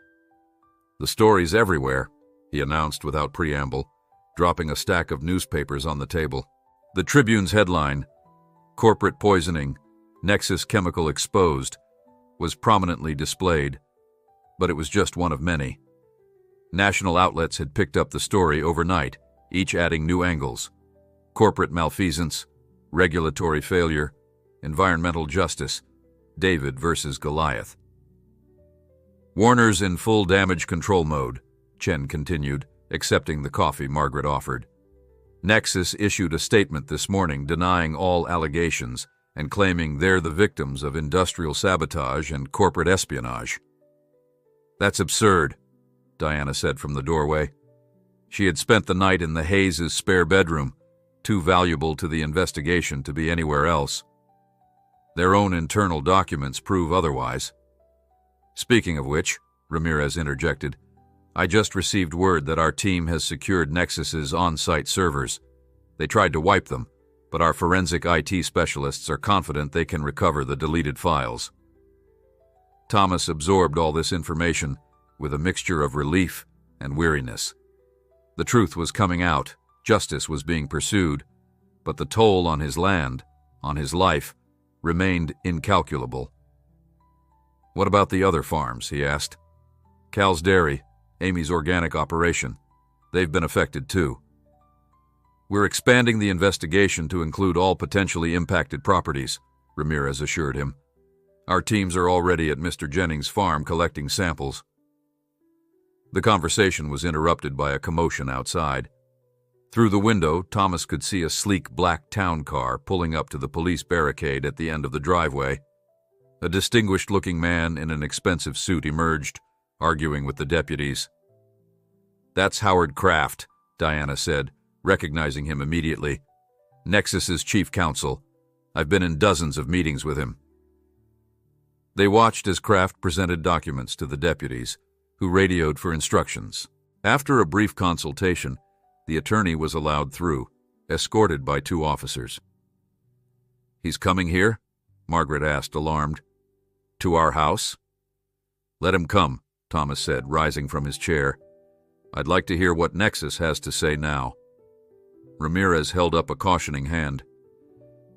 Speaker 1: "The story's everywhere," he announced without preamble, dropping a stack of newspapers on the table. The Tribune's headline, "Corporate Poisoning, Nexus Chemical Exposed," was prominently displayed, but it was just one of many. National outlets had picked up the story overnight, each adding new angles: corporate malfeasance, regulatory failure, environmental justice, David versus Goliath. "Warner's in full damage control mode," Chen continued, accepting the coffee Margaret offered. "Nexus issued a statement this morning denying all allegations and claiming they're the victims of industrial sabotage and corporate espionage." "That's absurd," Diana said from the doorway. She had spent the night in the Hayes' spare bedroom, too valuable to the investigation to be anywhere else. "Their own internal documents prove otherwise." "Speaking of which," Ramirez interjected, "I just received word that our team has secured Nexus's on-site servers. They tried to wipe them, but our forensic IT specialists are confident they can recover the deleted files." Thomas absorbed all this information with a mixture of relief and weariness. The truth was coming out, justice was being pursued, but the toll on his land, on his life, remained incalculable. "What about the other farms?" he asked. "Cal's Dairy, Amy's organic operation. They've been affected too." "We're expanding the investigation to include all potentially impacted properties," Ramirez assured him. "Our teams are already at Mr. Jennings' farm collecting samples." The conversation was interrupted by a commotion outside. Through the window, Thomas could see a sleek black town car pulling up to the police barricade at the end of the driveway. A distinguished-looking man in an expensive suit emerged, arguing with the deputies. "That's Howard Kraft," Diana said, recognizing him immediately. "Nexus's chief counsel. I've been in dozens of meetings with him." They watched as Kraft presented documents to the deputies, who radioed for instructions. After a brief consultation, the attorney was allowed through, escorted by 2 officers. "He's coming here?" Margaret asked, alarmed. "To our house?" "Let him come," Thomas said, rising from his chair. "I'd like to hear what Nexus has to say now." Ramirez held up a cautioning hand.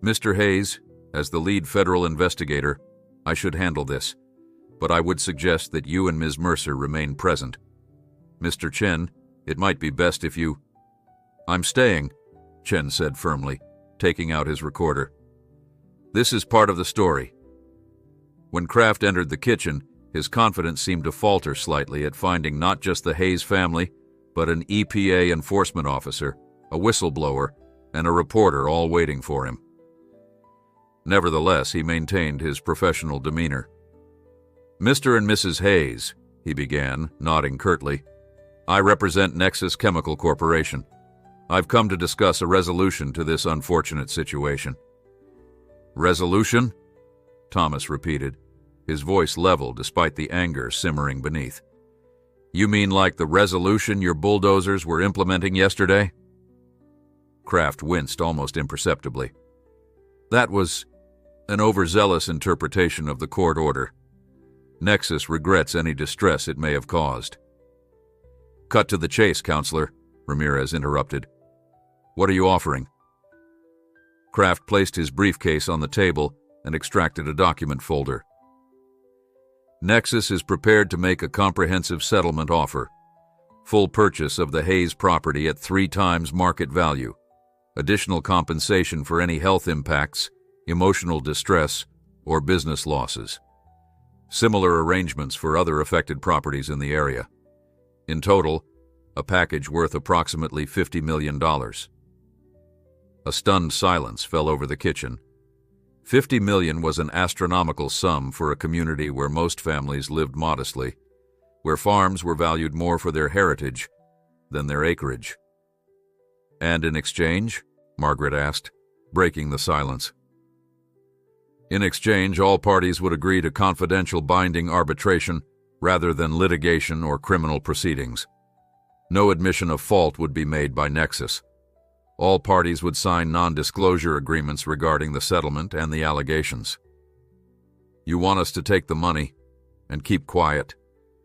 Speaker 1: "Mr. Hayes, as the lead federal investigator, I should handle this, but I would suggest that you and Ms. Mercer remain present. Mr. Chen, it might be best if you—" "I'm staying," Chen said firmly, taking out his recorder. "This is part of the story." When Kraft entered the kitchen, his confidence seemed to falter slightly at finding not just the Hayes family, but an EPA enforcement officer, a whistleblower, and a reporter all waiting for him. Nevertheless, he maintained his professional demeanor. "Mr. and Mrs. Hayes," he began, nodding curtly, "I represent Nexus Chemical Corporation. I've come to discuss a resolution to this unfortunate situation." "Resolution?" Thomas repeated, his voice level despite the anger simmering beneath. "You mean like the resolution your bulldozers were implementing yesterday?" Kraft winced almost imperceptibly. "That was an overzealous interpretation of the court order. Nexus regrets any distress it may have caused." "Cut to the chase, Counselor," Ramirez interrupted. "What are you offering?" Kraft placed his briefcase on the table and extracted a document folder. "Nexus is prepared to make a comprehensive settlement offer. Full purchase of the Hayes property at 3 times market value. Additional compensation for any health impacts, emotional distress, or business losses. Similar arrangements for other affected properties in the area. In total, a package worth approximately $50 million. A stunned silence fell over the kitchen. $50 million was an astronomical sum for a community where most families lived modestly, where farms were valued more for their heritage than their acreage. "And in exchange?" Margaret asked, breaking the silence. "In exchange, all parties would agree to confidential binding arbitration rather than litigation or criminal proceedings. No admission of fault would be made by Nexus. All parties would sign non-disclosure agreements regarding the settlement and the allegations." "You want us to take the money and keep quiet,"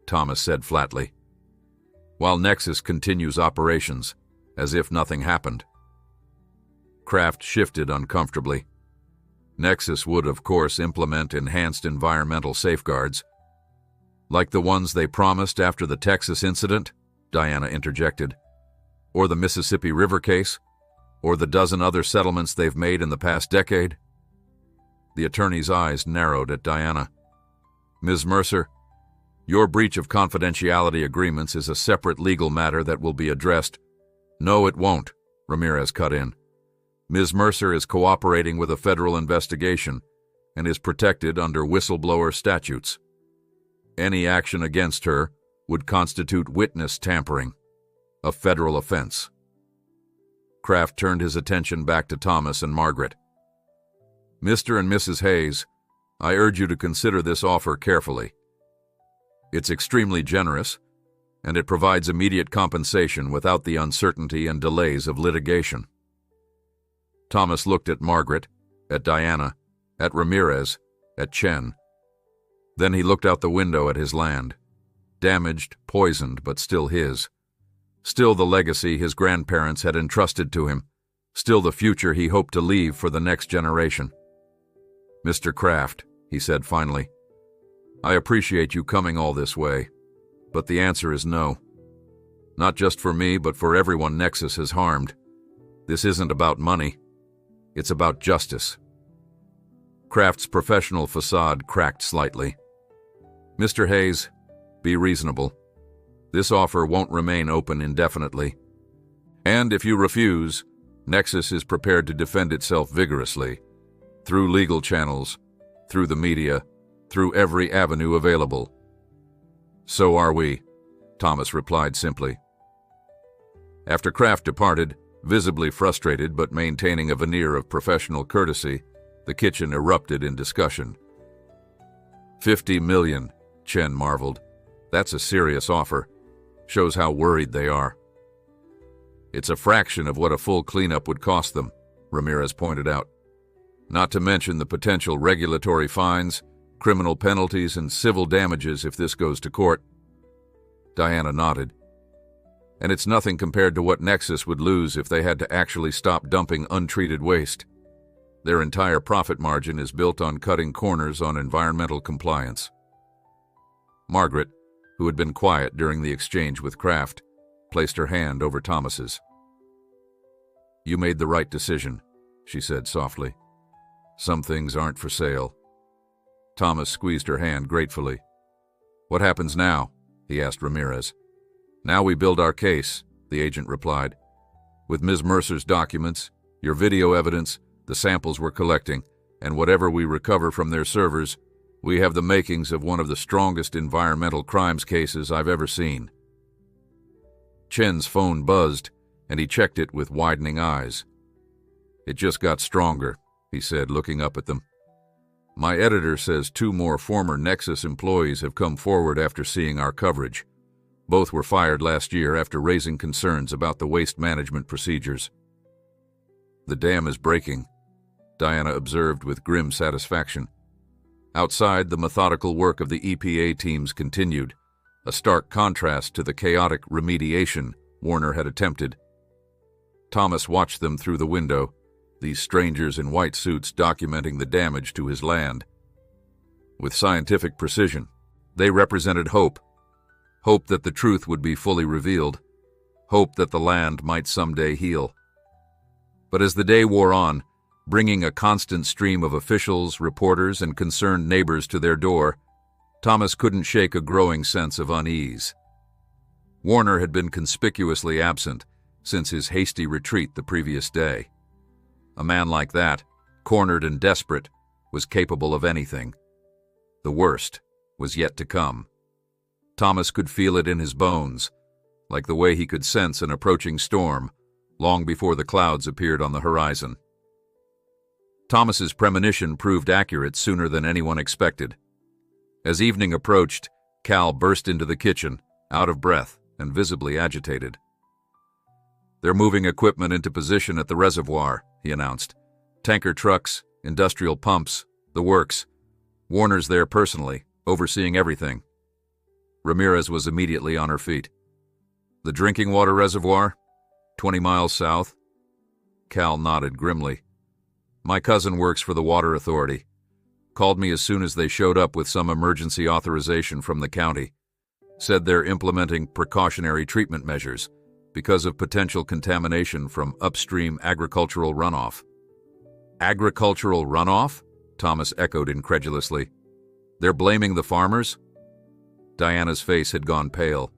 Speaker 1: Thomas said flatly, "while Nexus continues operations as if nothing happened." Kraft shifted uncomfortably. Nexus would, of course, implement enhanced environmental safeguards. "Like the ones they promised after the Texas incident?" Diana interjected. "Or the Mississippi River case? Or the dozen other settlements they've made in the past decade?" The attorney's eyes narrowed at Diana. "Ms. Mercer, your breach of confidentiality agreements is a separate legal matter that will be addressed." "No, it won't," Ramirez cut in. "Ms. Mercer is cooperating with a federal investigation and is protected under whistleblower statutes. Any action against her would constitute witness tampering, a federal offense." Kraft turned his attention back to Thomas and Margaret. "Mr. and Mrs. Hayes, I urge you to consider this offer carefully. It's extremely generous, and it provides immediate compensation without the uncertainty and delays of litigation." Thomas looked at Margaret, at Diana, at Ramirez, at Chen. Then he looked out the window at his land. Damaged, poisoned, but still his. Still the legacy his grandparents had entrusted to him. Still the future he hoped to leave for the next generation. "Mr. Kraft," he said finally, "I appreciate you coming all this way, but the answer is no. Not just for me, but for everyone Nexus has harmed. This isn't about money. It's about justice." Kraft's professional facade cracked slightly. "Mr. Hayes, be reasonable. This offer won't remain open indefinitely. And if you refuse, Nexus is prepared to defend itself vigorously, through legal channels, through the media, through every avenue available." "So are we," Thomas replied simply. After Kraft departed, visibly frustrated but maintaining a veneer of professional courtesy, The kitchen erupted in discussion. $50 million, Chen marveled. That's a serious offer. Shows how worried they are. It's a fraction of what a full cleanup would cost them, Ramirez pointed out. Not to mention the potential regulatory fines, criminal penalties, and civil damages if this goes to court. Diana nodded. And it's nothing compared to what Nexus would lose if they had to actually stop dumping untreated waste. Their entire profit margin is built on cutting corners on environmental compliance. Margaret, who had been quiet during the exchange with Kraft, placed her hand over Thomas's. You made the right decision, she said softly. Some things aren't for sale. Thomas squeezed her hand gratefully. What happens now? He asked Ramirez. Now we build our case, the agent replied. With Ms. Mercer's documents, your video evidence, the samples we're collecting, and whatever we recover from their servers, we have the makings of one of the strongest environmental crimes cases I've ever seen. Chen's phone buzzed, and he checked it with widening eyes. It just got stronger, he said, looking up at them. My editor says 2 more former Nexus employees have come forward after seeing our coverage. Both were fired last year after raising concerns about the waste management procedures. The dam is breaking, Diana observed with grim satisfaction. Outside, the methodical work of the EPA teams continued, a stark contrast to the chaotic remediation Warner had attempted. Thomas watched them through the window, these strangers in white suits documenting the damage to his land. With scientific precision, they represented hope. Hope that the truth would be fully revealed. Hope that the land might someday heal. But as the day wore on, bringing a constant stream of officials, reporters, and concerned neighbors to their door, Thomas couldn't shake a growing sense of unease. Warner had been conspicuously absent since his hasty retreat the previous day. A man like that, cornered and desperate, was capable of anything. The worst was yet to come. Thomas could feel it in his bones, like the way he could sense an approaching storm, long before the clouds appeared on the horizon. Thomas's premonition proved accurate sooner than anyone expected. As evening approached, Cal burst into the kitchen, out of breath and visibly agitated. They're moving equipment into position at the reservoir, he announced. Tanker trucks, industrial pumps, the works. Warner's there personally, overseeing everything. Ramirez was immediately on her feet. The drinking water reservoir? 20 miles south? Cal nodded grimly. My cousin works for the Water Authority. Called me as soon as they showed up with some emergency authorization from the county. Said they're implementing precautionary treatment measures because of potential contamination from upstream agricultural runoff. Agricultural runoff? Thomas echoed incredulously. They're blaming the farmers? Diana's face had gone pale.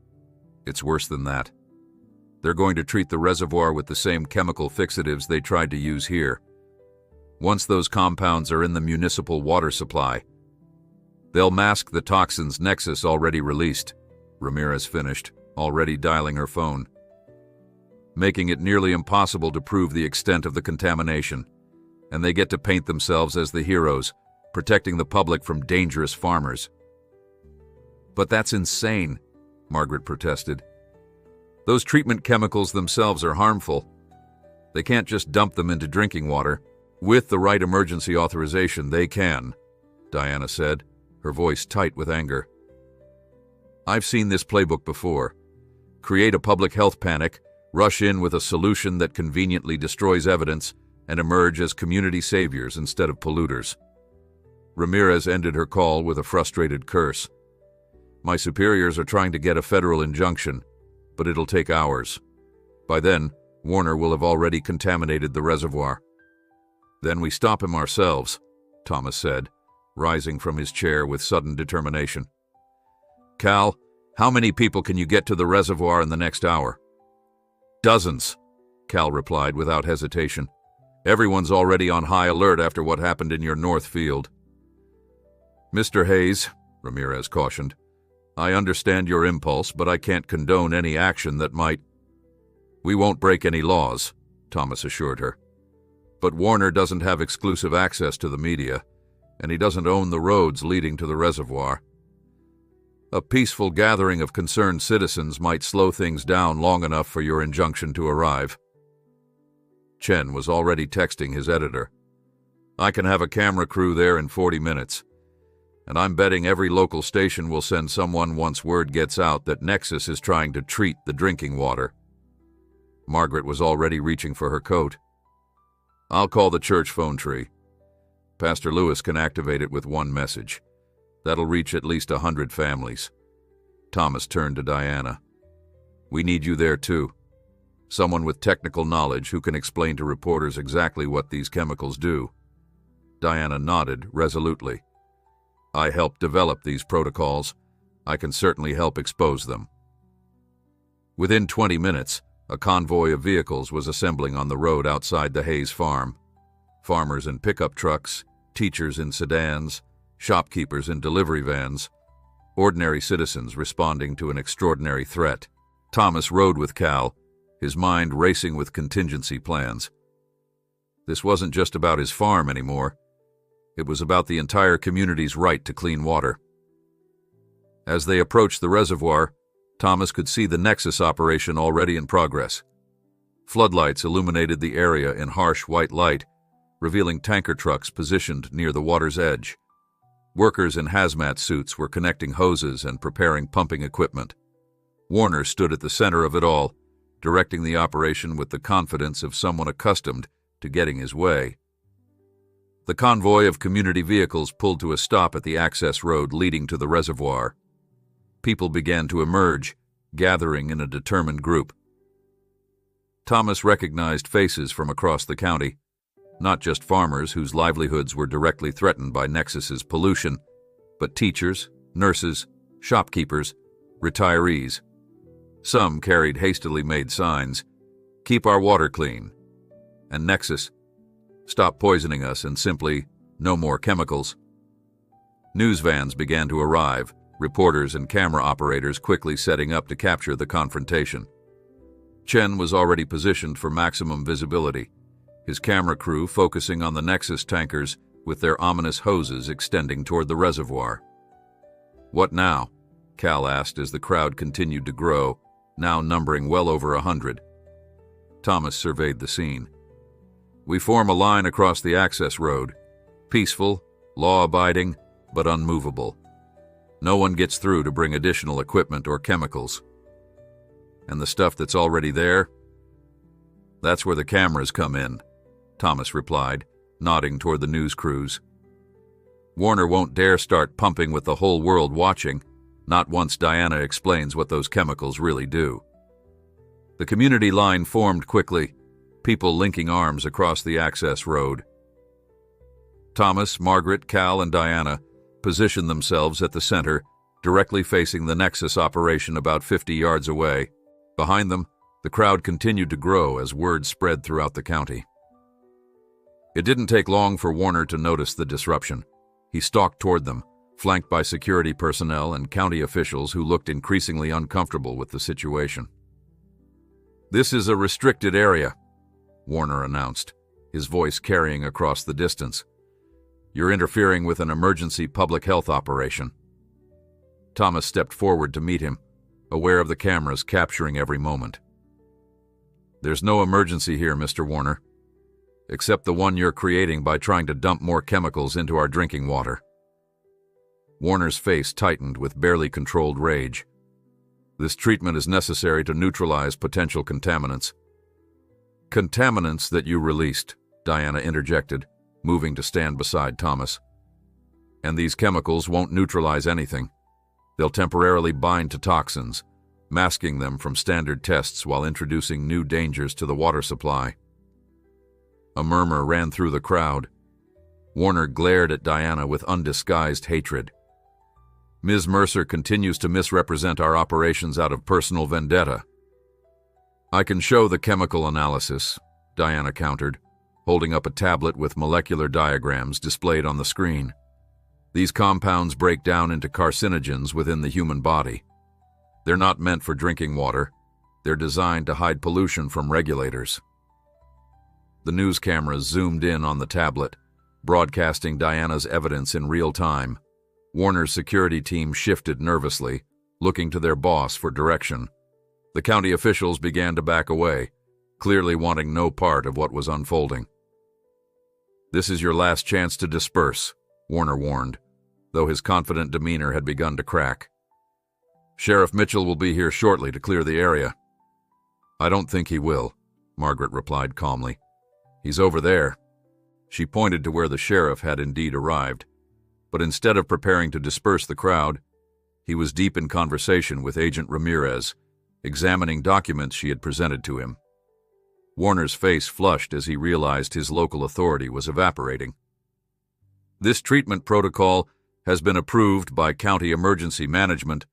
Speaker 1: It's worse than that. They're going to treat the reservoir with the same chemical fixatives they tried to use here. Once those compounds are in the municipal water supply, they'll mask the toxins Nexus already released, Ramirez finished, already dialing her phone, making it nearly impossible to prove the extent of the contamination, and they get to paint themselves as the heroes, protecting the public from dangerous farmers. But that's insane, Margaret protested. Those treatment chemicals themselves are harmful. They can't just dump them into drinking water. With the right emergency authorization, they can, Diana said, her voice tight with anger. I've seen this playbook before. Create a public health panic, rush in with a solution that conveniently destroys evidence, and emerge as community saviors instead of polluters. Ramirez ended her call with a frustrated curse. My superiors are trying to get a federal injunction, but it'll take hours. By then, Warner will have already contaminated the reservoir. Then we stop him ourselves, Thomas said, rising from his chair with sudden determination. Cal, how many people can you get to the reservoir in the next hour? Dozens, Cal replied without hesitation. Everyone's already on high alert after what happened in your north field. Mr. Hayes, Ramirez cautioned, I understand your impulse, but I can't condone any action that might... We won't break any laws, Thomas assured her. But Warner doesn't have exclusive access to the media, and he doesn't own the roads leading to the reservoir. A peaceful gathering of concerned citizens might slow things down long enough for your injunction to arrive. Chen was already texting his editor. I can have a camera crew there in 40 minutes, and I'm betting every local station will send someone once word gets out that Nexus is trying to treat the drinking water. Margaret was already reaching for her coat. I'll call the church phone tree. Pastor Lewis can activate it with one message. That'll reach at least 100 families. Thomas turned to Diana. We need you there too. Someone with technical knowledge who can explain to reporters exactly what these chemicals do. Diana nodded resolutely. I helped develop these protocols. I can certainly help expose them. Within 20 minutes, a convoy of vehicles was assembling on the road outside the Hayes farm. Farmers in pickup trucks, teachers in sedans, shopkeepers in delivery vans, ordinary citizens responding to an extraordinary threat. Thomas rode with Cal, his mind racing with contingency plans. This wasn't just about his farm anymore. It was about the entire community's right to clean water. As they approached the reservoir, Thomas could see the Nexus operation already in progress. Floodlights illuminated the area in harsh white light, revealing tanker trucks positioned near the water's edge. Workers in hazmat suits were connecting hoses and preparing pumping equipment. Warner stood at the center of it all, directing the operation with the confidence of someone accustomed to getting his way. The convoy of community vehicles pulled to a stop at the access road leading to the reservoir. People began to emerge, gathering in a determined group. Thomas recognized faces from across the county, not just farmers whose livelihoods were directly threatened by Nexus's pollution, but teachers, nurses, shopkeepers, retirees. Some carried hastily made signs, "Keep our water clean," and Nexus, "Stop poisoning us," and simply, "No more chemicals." News vans began to arrive, reporters and camera operators quickly setting up to capture the confrontation. Chen was already positioned for maximum visibility, his camera crew focusing on the Nexus tankers with their ominous hoses extending toward the reservoir. "What now?" Cal asked as the crowd continued to grow, now numbering well over 100. Thomas surveyed the scene. "We form a line across the access road, peaceful, law-abiding, but unmovable. No one gets through to bring additional equipment or chemicals. And the stuff that's already there? That's where the cameras come in," Thomas replied, nodding toward the news crews. "Warner won't dare start pumping with the whole world watching, not once Diana explains what those chemicals really do." The community line formed quickly, people linking arms across the access road. Thomas, Margaret, Cal, and Diana positioned themselves at the center, directly facing the Nexus operation about 50 yards away. Behind them, the crowd continued to grow as word spread throughout the county. It didn't take long for Warner to notice the disruption. He stalked toward them, flanked by security personnel and county officials who looked increasingly uncomfortable with the situation. "This is a restricted area," Warner announced, his voice carrying across the distance. "You're interfering with an emergency public health operation." Thomas stepped forward to meet him, aware of the cameras capturing every moment. "There's no emergency here, Mr. Warner, except the one you're creating by trying to dump more chemicals into our drinking water." Warner's face tightened with barely controlled rage. "This treatment is necessary to neutralize potential contaminants." "Contaminants that you released," Diana interjected, moving to stand beside Thomas. "And these chemicals won't neutralize anything. They'll temporarily bind to toxins, masking them from standard tests while introducing new dangers to the water supply." A murmur ran through the crowd. Warner glared at Diana with undisguised hatred. "Ms. Mercer continues to misrepresent our operations out of personal vendetta." "I can show the chemical analysis," Diana countered, holding up a tablet with molecular diagrams displayed on the screen. "These compounds break down into carcinogens within the human body. They're not meant for drinking water. They're designed to hide pollution from regulators." The news cameras zoomed in on the tablet, broadcasting Diana's evidence in real time. Warner's security team shifted nervously, looking to their boss for direction. The county officials began to back away, clearly wanting no part of what was unfolding. "This is your last chance to disperse," Warner warned, though his confident demeanor had begun to crack. "Sheriff Mitchell will be here shortly to clear the area." "I don't think he will," Margaret replied calmly. "He's over there." She pointed to where the sheriff had indeed arrived, but instead of preparing to disperse the crowd, he was deep in conversation with Agent Ramirez, examining documents she had presented to him. Warner's face flushed as he realized his local authority was evaporating. "This treatment protocol has been approved by County Emergency Management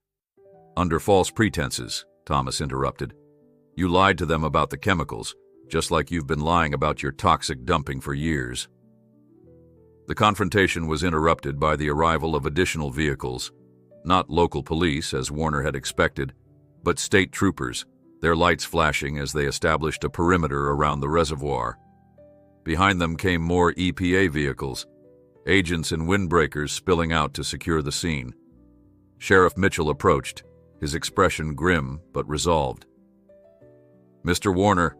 Speaker 1: under false pretenses," Thomas interrupted. "You lied to them about the chemicals, just like you've been lying about your toxic dumping for years." The confrontation was interrupted by the arrival of additional vehicles, not local police as Warner had expected, but state troopers, their lights flashing as they established a perimeter around the reservoir. Behind them came more EPA vehicles, agents and windbreakers spilling out to secure the scene. Sheriff Mitchell approached, his expression grim but resolved. "Mr. Warner,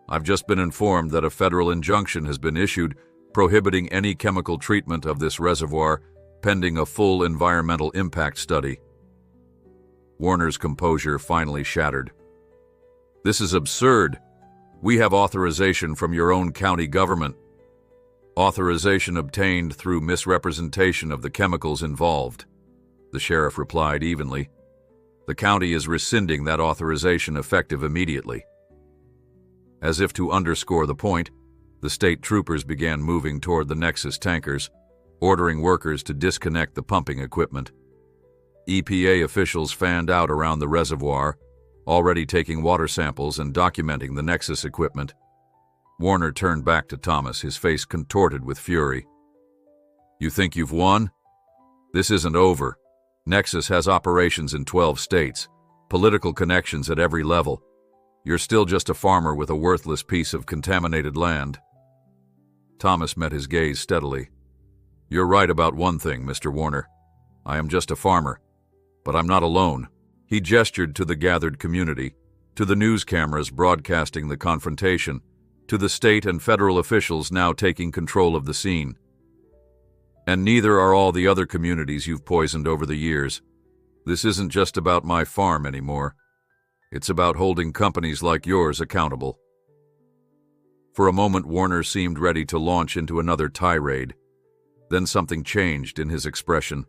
Speaker 1: I've just been informed that a federal injunction has been issued prohibiting any chemical treatment of this reservoir pending a full environmental impact study." Warner's composure finally shattered. "This is absurd. We have authorization from your own county government. Authorization obtained through misrepresentation of the chemicals involved," the sheriff replied evenly. "The county is rescinding that authorization effective immediately." As if to underscore the point, the state troopers began moving toward the Nexus tankers, ordering workers to disconnect the pumping equipment. EPA officials fanned out around the reservoir, already taking water samples and documenting the Nexus equipment. Warner turned back to Thomas, his face contorted with fury. "You think you've won? This isn't over. Nexus has operations in 12 states, political connections at every level. You're still just a farmer with a worthless piece of contaminated land." Thomas met his gaze steadily. "You're right about one thing, Mr. Warner. I am just a farmer, but I'm not alone." He gestured to the gathered community, to the news cameras broadcasting the confrontation, to the state and federal officials now taking control of the scene. "And neither are all the other communities you've poisoned over the years. This isn't just about my farm anymore. It's about holding companies like yours accountable." For a moment, Warner seemed ready to launch into another tirade. Then something changed in his expression,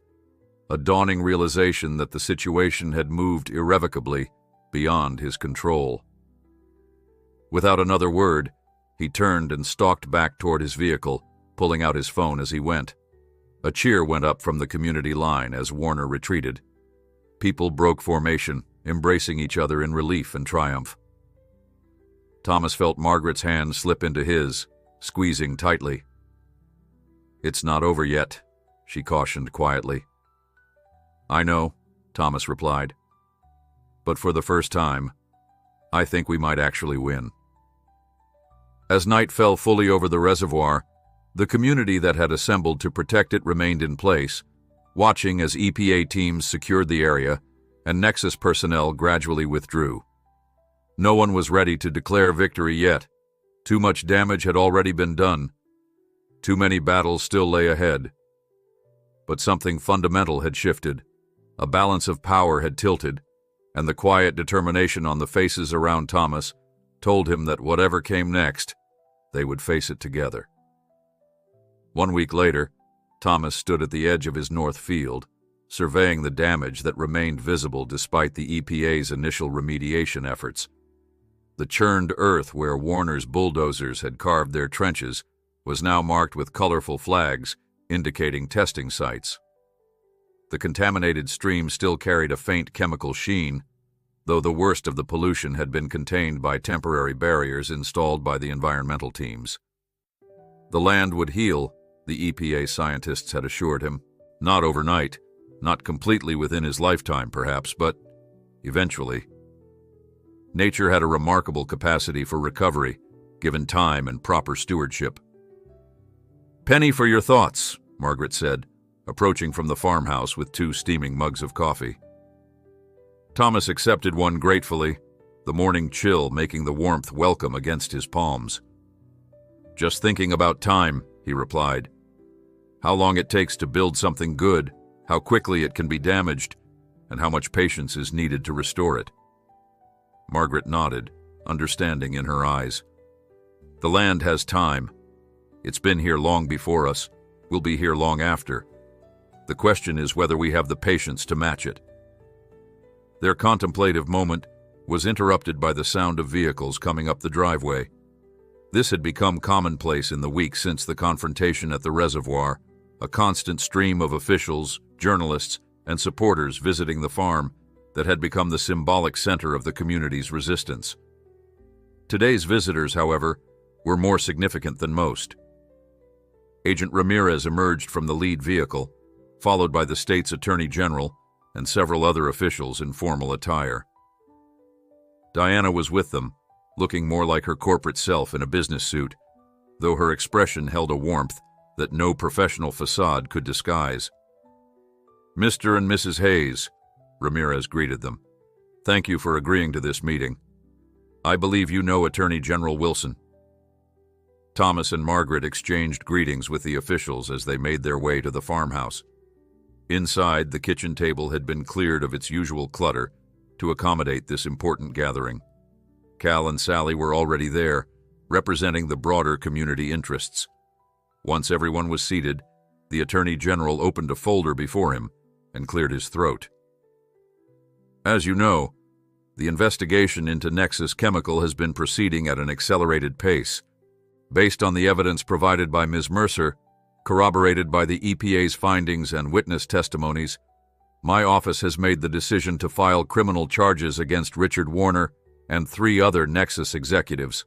Speaker 1: a dawning realization that the situation had moved irrevocably beyond his control. Without another word, he turned and stalked back toward his vehicle, pulling out his phone as he went. A cheer went up from the community line as Warner retreated. People broke formation, embracing each other in relief and triumph. Thomas felt Margaret's hand slip into his, squeezing tightly. "It's not over yet," she cautioned quietly. "I know," Thomas replied. "But for the first time, I think we might actually win." As night fell fully over the reservoir, the community that had assembled to protect it remained in place, watching as EPA teams secured the area and Nexus personnel gradually withdrew. No one was ready to declare victory yet. Too much damage had already been done. Too many battles still lay ahead. But something fundamental had shifted. A balance of power had tilted, and the quiet determination on the faces around Thomas told him that whatever came next, they would face it together. 1 week later, Thomas stood at the edge of his north field, surveying the damage that remained visible despite the EPA's initial remediation efforts. The churned earth where Warner's bulldozers had carved their trenches was now marked with colorful flags indicating testing sites. The contaminated stream still carried a faint chemical sheen, though the worst of the pollution had been contained by temporary barriers installed by the environmental teams. The land would heal, the EPA scientists had assured him. Not overnight, not completely within his lifetime perhaps, but eventually. Nature had a remarkable capacity for recovery, given time and proper stewardship. "Penny for your thoughts," Margaret said, approaching from the farmhouse with 2 steaming mugs of coffee. Thomas accepted one gratefully, the morning chill making the warmth welcome against his palms. "Just thinking about time," he replied. "How long it takes to build something good, how quickly it can be damaged, and how much patience is needed to restore it." Margaret nodded, understanding in her eyes. "The land has time. It's been here long before us, will be here long after. The question is whether we have the patience to match it." Their contemplative moment was interrupted by the sound of vehicles coming up the driveway. This had become commonplace in the weeks since the confrontation at the reservoir, a constant stream of officials, journalists, and supporters visiting the farm that had become the symbolic center of the community's resistance. Today's visitors, however, were more significant than most. Agent Ramirez emerged from the lead vehicle, followed by the state's attorney general and several other officials in formal attire. Diana was with them, looking more like her corporate self in a business suit, though her expression held a warmth that no professional facade could disguise. "Mr. and Mrs. Hayes," Ramirez greeted them. "Thank you for agreeing to this meeting. I believe you know Attorney General Wilson." Thomas and Margaret exchanged greetings with the officials as they made their way to the farmhouse. Inside, the kitchen table had been cleared of its usual clutter to accommodate this important gathering. Cal and Sally were already there, representing the broader community interests. Once everyone was seated, the Attorney General opened a folder before him and cleared his throat. "As you know, the investigation into Nexus Chemical has been proceeding at an accelerated pace. Based on the evidence provided by Ms. Mercer, corroborated by the EPA's findings and witness testimonies, my office has made the decision to file criminal charges against Richard Warner and 3 other Nexus executives."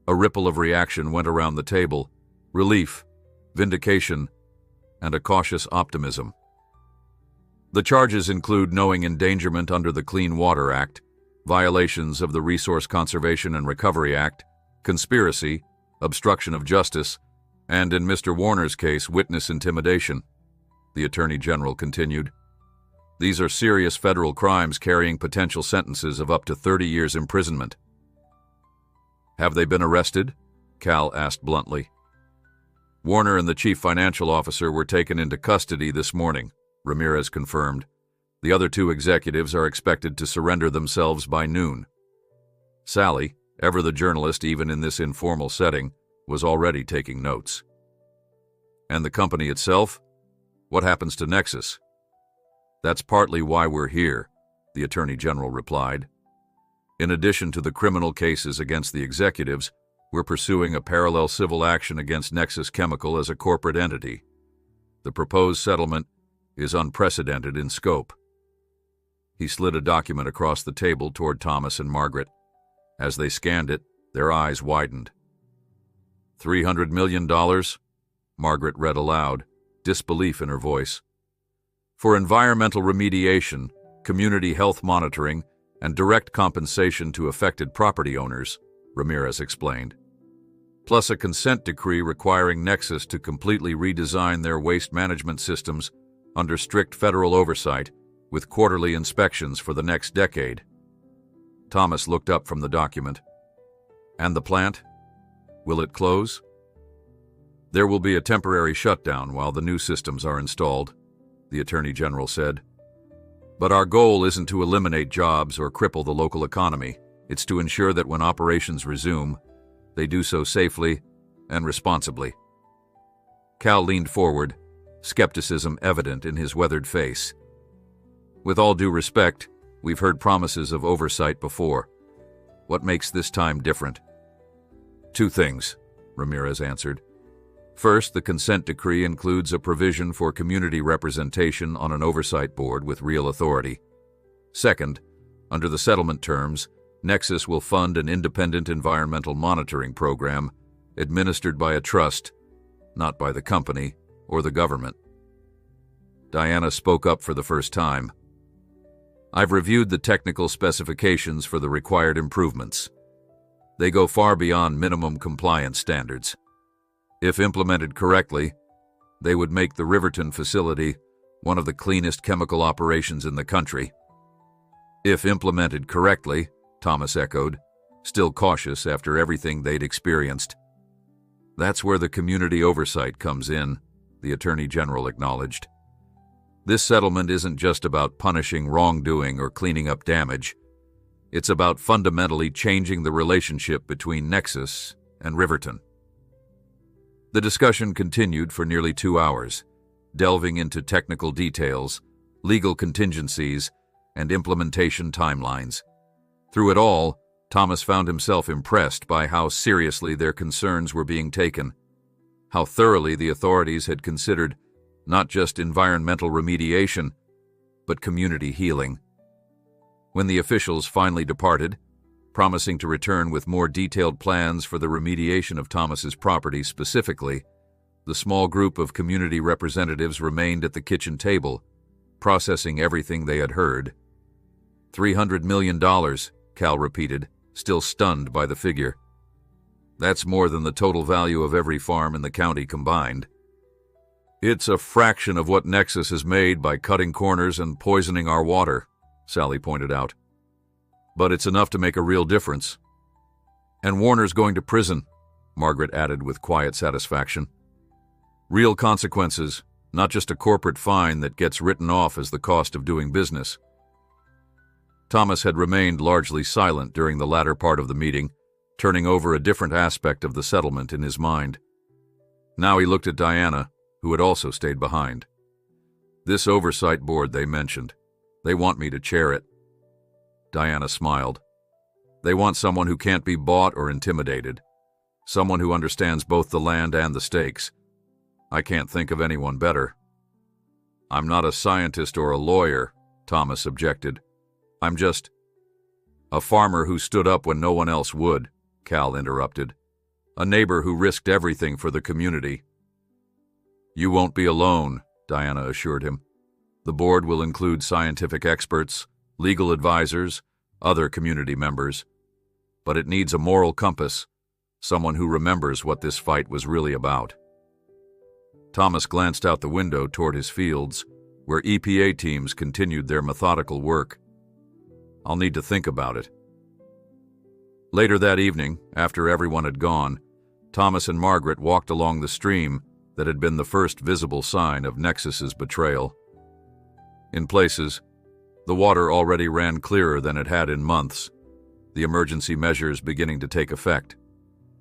Speaker 1: A ripple of reaction went around the table: relief, vindication, and a cautious optimism. The charges include knowing endangerment under the Clean Water Act, violations of the Resource Conservation and Recovery Act, conspiracy, obstruction of justice, and in Mr. Warner's case, witness intimidation, the Attorney General continued. "These are serious federal crimes carrying potential sentences of up to 30 years imprisonment." "Have they been arrested?" Cal asked bluntly. "Warner and the chief financial officer were taken into custody this morning," Ramirez confirmed. "The other 2 executives are expected to surrender themselves by noon." Sally, ever the journalist even in this informal setting, was already taking notes. "And the company itself? What happens to Nexus?" "That's partly why we're here," the Attorney General replied. "In addition to the criminal cases against the executives, we're pursuing a parallel civil action against Nexus Chemical as a corporate entity. The proposed settlement is unprecedented in scope." He slid a document across the table toward Thomas and Margaret. As they scanned it, their eyes widened. $300 million, Margaret read aloud, disbelief in her voice. "For environmental remediation, community health monitoring, and direct compensation to affected property owners," Ramirez explained. "Plus a consent decree requiring Nexus to completely redesign their waste management systems under strict federal oversight, with quarterly inspections for the next decade." Thomas looked up from the document. "And the plant? Will it close?" "There will be a temporary shutdown while the new systems are installed," the Attorney General said. "But our goal isn't to eliminate jobs or cripple the local economy. It's to ensure that when operations resume, they do so safely and responsibly." Cal leaned forward, skepticism evident in his weathered face. "With all due respect, we've heard promises of oversight before. What makes this time different?" "2 things," Ramirez answered. "First, the consent decree includes a provision for community representation on an oversight board with real authority. Second, under the settlement terms, Nexus will fund an independent environmental monitoring program administered by a trust, not by the company or the government." Diana spoke up for the first time. "I've reviewed the technical specifications for the required improvements. They go far beyond minimum compliance standards. If implemented correctly, they would make the Riverton facility one of the cleanest chemical operations in the country. If implemented correctly, Thomas echoed, still cautious after everything they'd experienced. That's where the community oversight comes in, the Attorney General acknowledged. This settlement isn't just about punishing wrongdoing or cleaning up damage. It's about fundamentally changing the relationship between Nexus and Riverton. The discussion continued for nearly 2 hours, delving into technical details, legal contingencies, and implementation timelines. Through it all, Thomas found himself impressed by how seriously their concerns were being taken, how thoroughly the authorities had considered not just environmental remediation, but community healing. When the officials finally departed, promising to return with more detailed plans for the remediation of Thomas's property specifically, the small group of community representatives remained at the kitchen table, processing everything they had heard. $300 million, Cal repeated, still stunned by the figure. That's more than the total value of every farm in the county combined. It's a fraction of what Nexus has made by cutting corners and poisoning our water, Sally pointed out. But it's enough to make a real difference. And Warner's going to prison, Margaret added with quiet satisfaction. Real consequences, not just a corporate fine that gets written off as the cost of doing business. Thomas had remained largely silent during the latter part of the meeting, turning over a different aspect of the settlement in his mind. Now he looked at Diana, who had also stayed behind. This oversight board they mentioned. They want me to chair it. Diana smiled. They want someone who can't be bought or intimidated. Someone who understands both the land and the stakes. I can't think of anyone better. I'm not a scientist or a lawyer, Thomas objected. I'm just a farmer who stood up when no one else would, Cal interrupted. A neighbor who risked everything for the community. You won't be alone, Diana assured him. The board will include scientific experts, legal advisors, other community members. But it needs a moral compass, someone who remembers what this fight was really about. Thomas glanced out the window toward his fields, where EPA teams continued their methodical work. I'll need to think about it. Later that evening, after everyone had gone, Thomas and Margaret walked along the stream that had been the first visible sign of Nexus's betrayal. In places, the water already ran clearer than it had in months, the emergency measures beginning to take effect.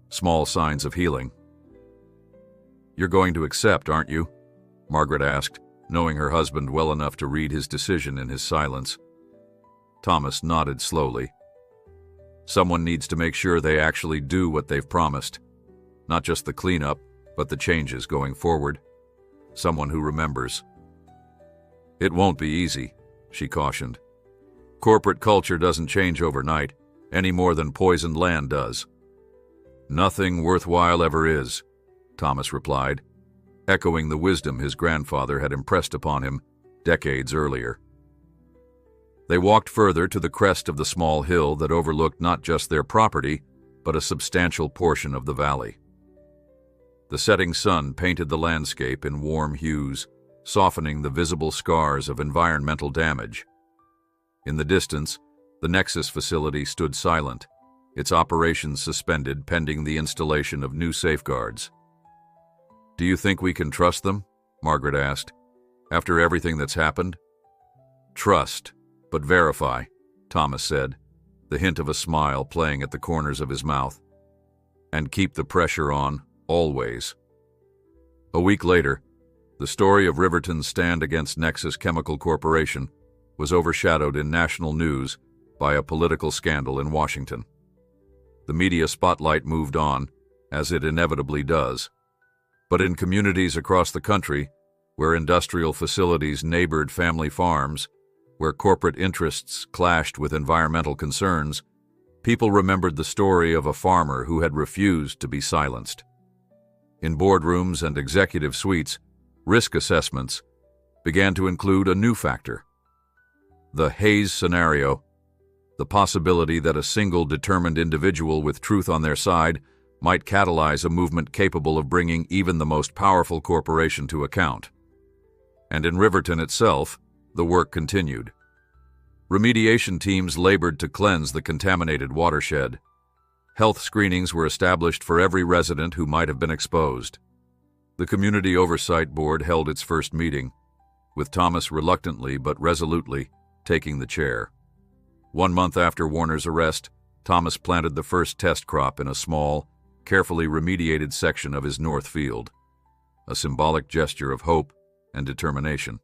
Speaker 1: Small signs of healing. You're going to accept, aren't you? Margaret asked, knowing her husband well enough to read his decision in his silence. Thomas nodded slowly. Someone needs to make sure they actually do what they've promised. Not just the cleanup, but the changes going forward. Someone who remembers. It won't be easy, she cautioned. Corporate culture doesn't change overnight, any more than poisoned land does. Nothing worthwhile ever is, Thomas replied, echoing the wisdom his grandfather had impressed upon him decades earlier. They walked further to the crest of the small hill that overlooked not just their property, but a substantial portion of the valley. The setting sun painted the landscape in warm hues, softening the visible scars of environmental damage. In the distance, the Nexus facility stood silent, its operations suspended pending the installation of new safeguards. Do you think we can trust them? Margaret asked. After everything that's happened? Trust, but verify, Thomas said, the hint of a smile playing at the corners of his mouth. And keep the pressure on, always. A week later, the story of Riverton's stand against Nexus Chemical Corporation was overshadowed in national news by a political scandal in Washington. The media spotlight moved on, as it inevitably does. But in communities across the country, where industrial facilities neighbored family farms, where corporate interests clashed with environmental concerns, people remembered the story of a farmer who had refused to be silenced. In boardrooms and executive suites, risk assessments began to include a new factor. The Haze scenario, the possibility that a single determined individual with truth on their side might catalyze a movement capable of bringing even the most powerful corporation to account. And in Riverton itself, the work continued. Remediation teams labored to cleanse the contaminated watershed. Health screenings were established for every resident who might have been exposed. The Community Oversight Board held its first meeting, with Thomas reluctantly but resolutely taking the chair. 1 month after Warner's arrest, Thomas planted the first test crop in a small, carefully remediated section of his north field, a symbolic gesture of hope and determination.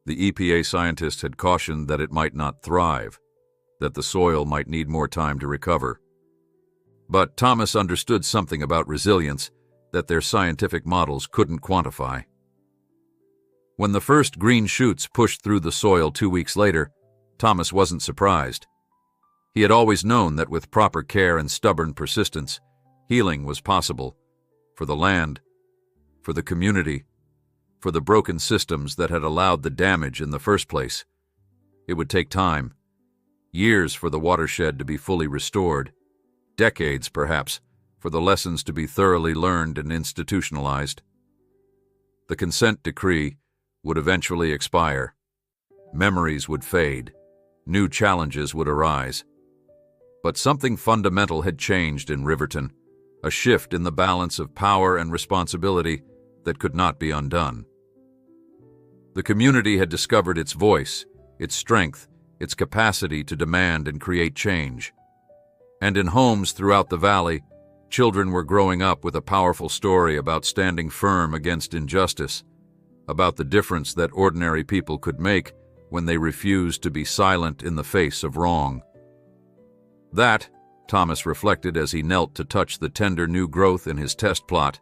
Speaker 1: The EPA scientists had cautioned that it might not thrive, that the soil might need more time to recover. But Thomas understood something about resilience that their scientific models couldn't quantify. When the first green shoots pushed through the soil 2 weeks later, Thomas wasn't surprised. He had always known that with proper care and stubborn persistence, healing was possible for the land, for the community, for the broken systems that had allowed the damage in the first place. It would take time, years for the watershed to be fully restored, decades, perhaps, for the lessons to be thoroughly learned and institutionalized. The consent decree would eventually expire. Memories would fade. New challenges would arise. But something fundamental had changed in Riverton, a shift in the balance of power and responsibility that could not be undone. The community had discovered its voice, its strength, its capacity to demand and create change. And in homes throughout the valley, children were growing up with a powerful story about standing firm against injustice, about the difference that ordinary people could make when they refused to be silent in the face of wrong. That, Thomas reflected as he knelt to touch the tender new growth in his test plot,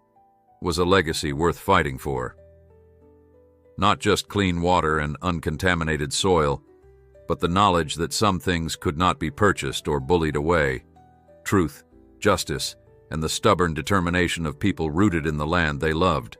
Speaker 1: was a legacy worth fighting for. Not just clean water and uncontaminated soil, but the knowledge that some things could not be purchased or bullied away. Truth, justice, and the stubborn determination of people rooted in the land they loved.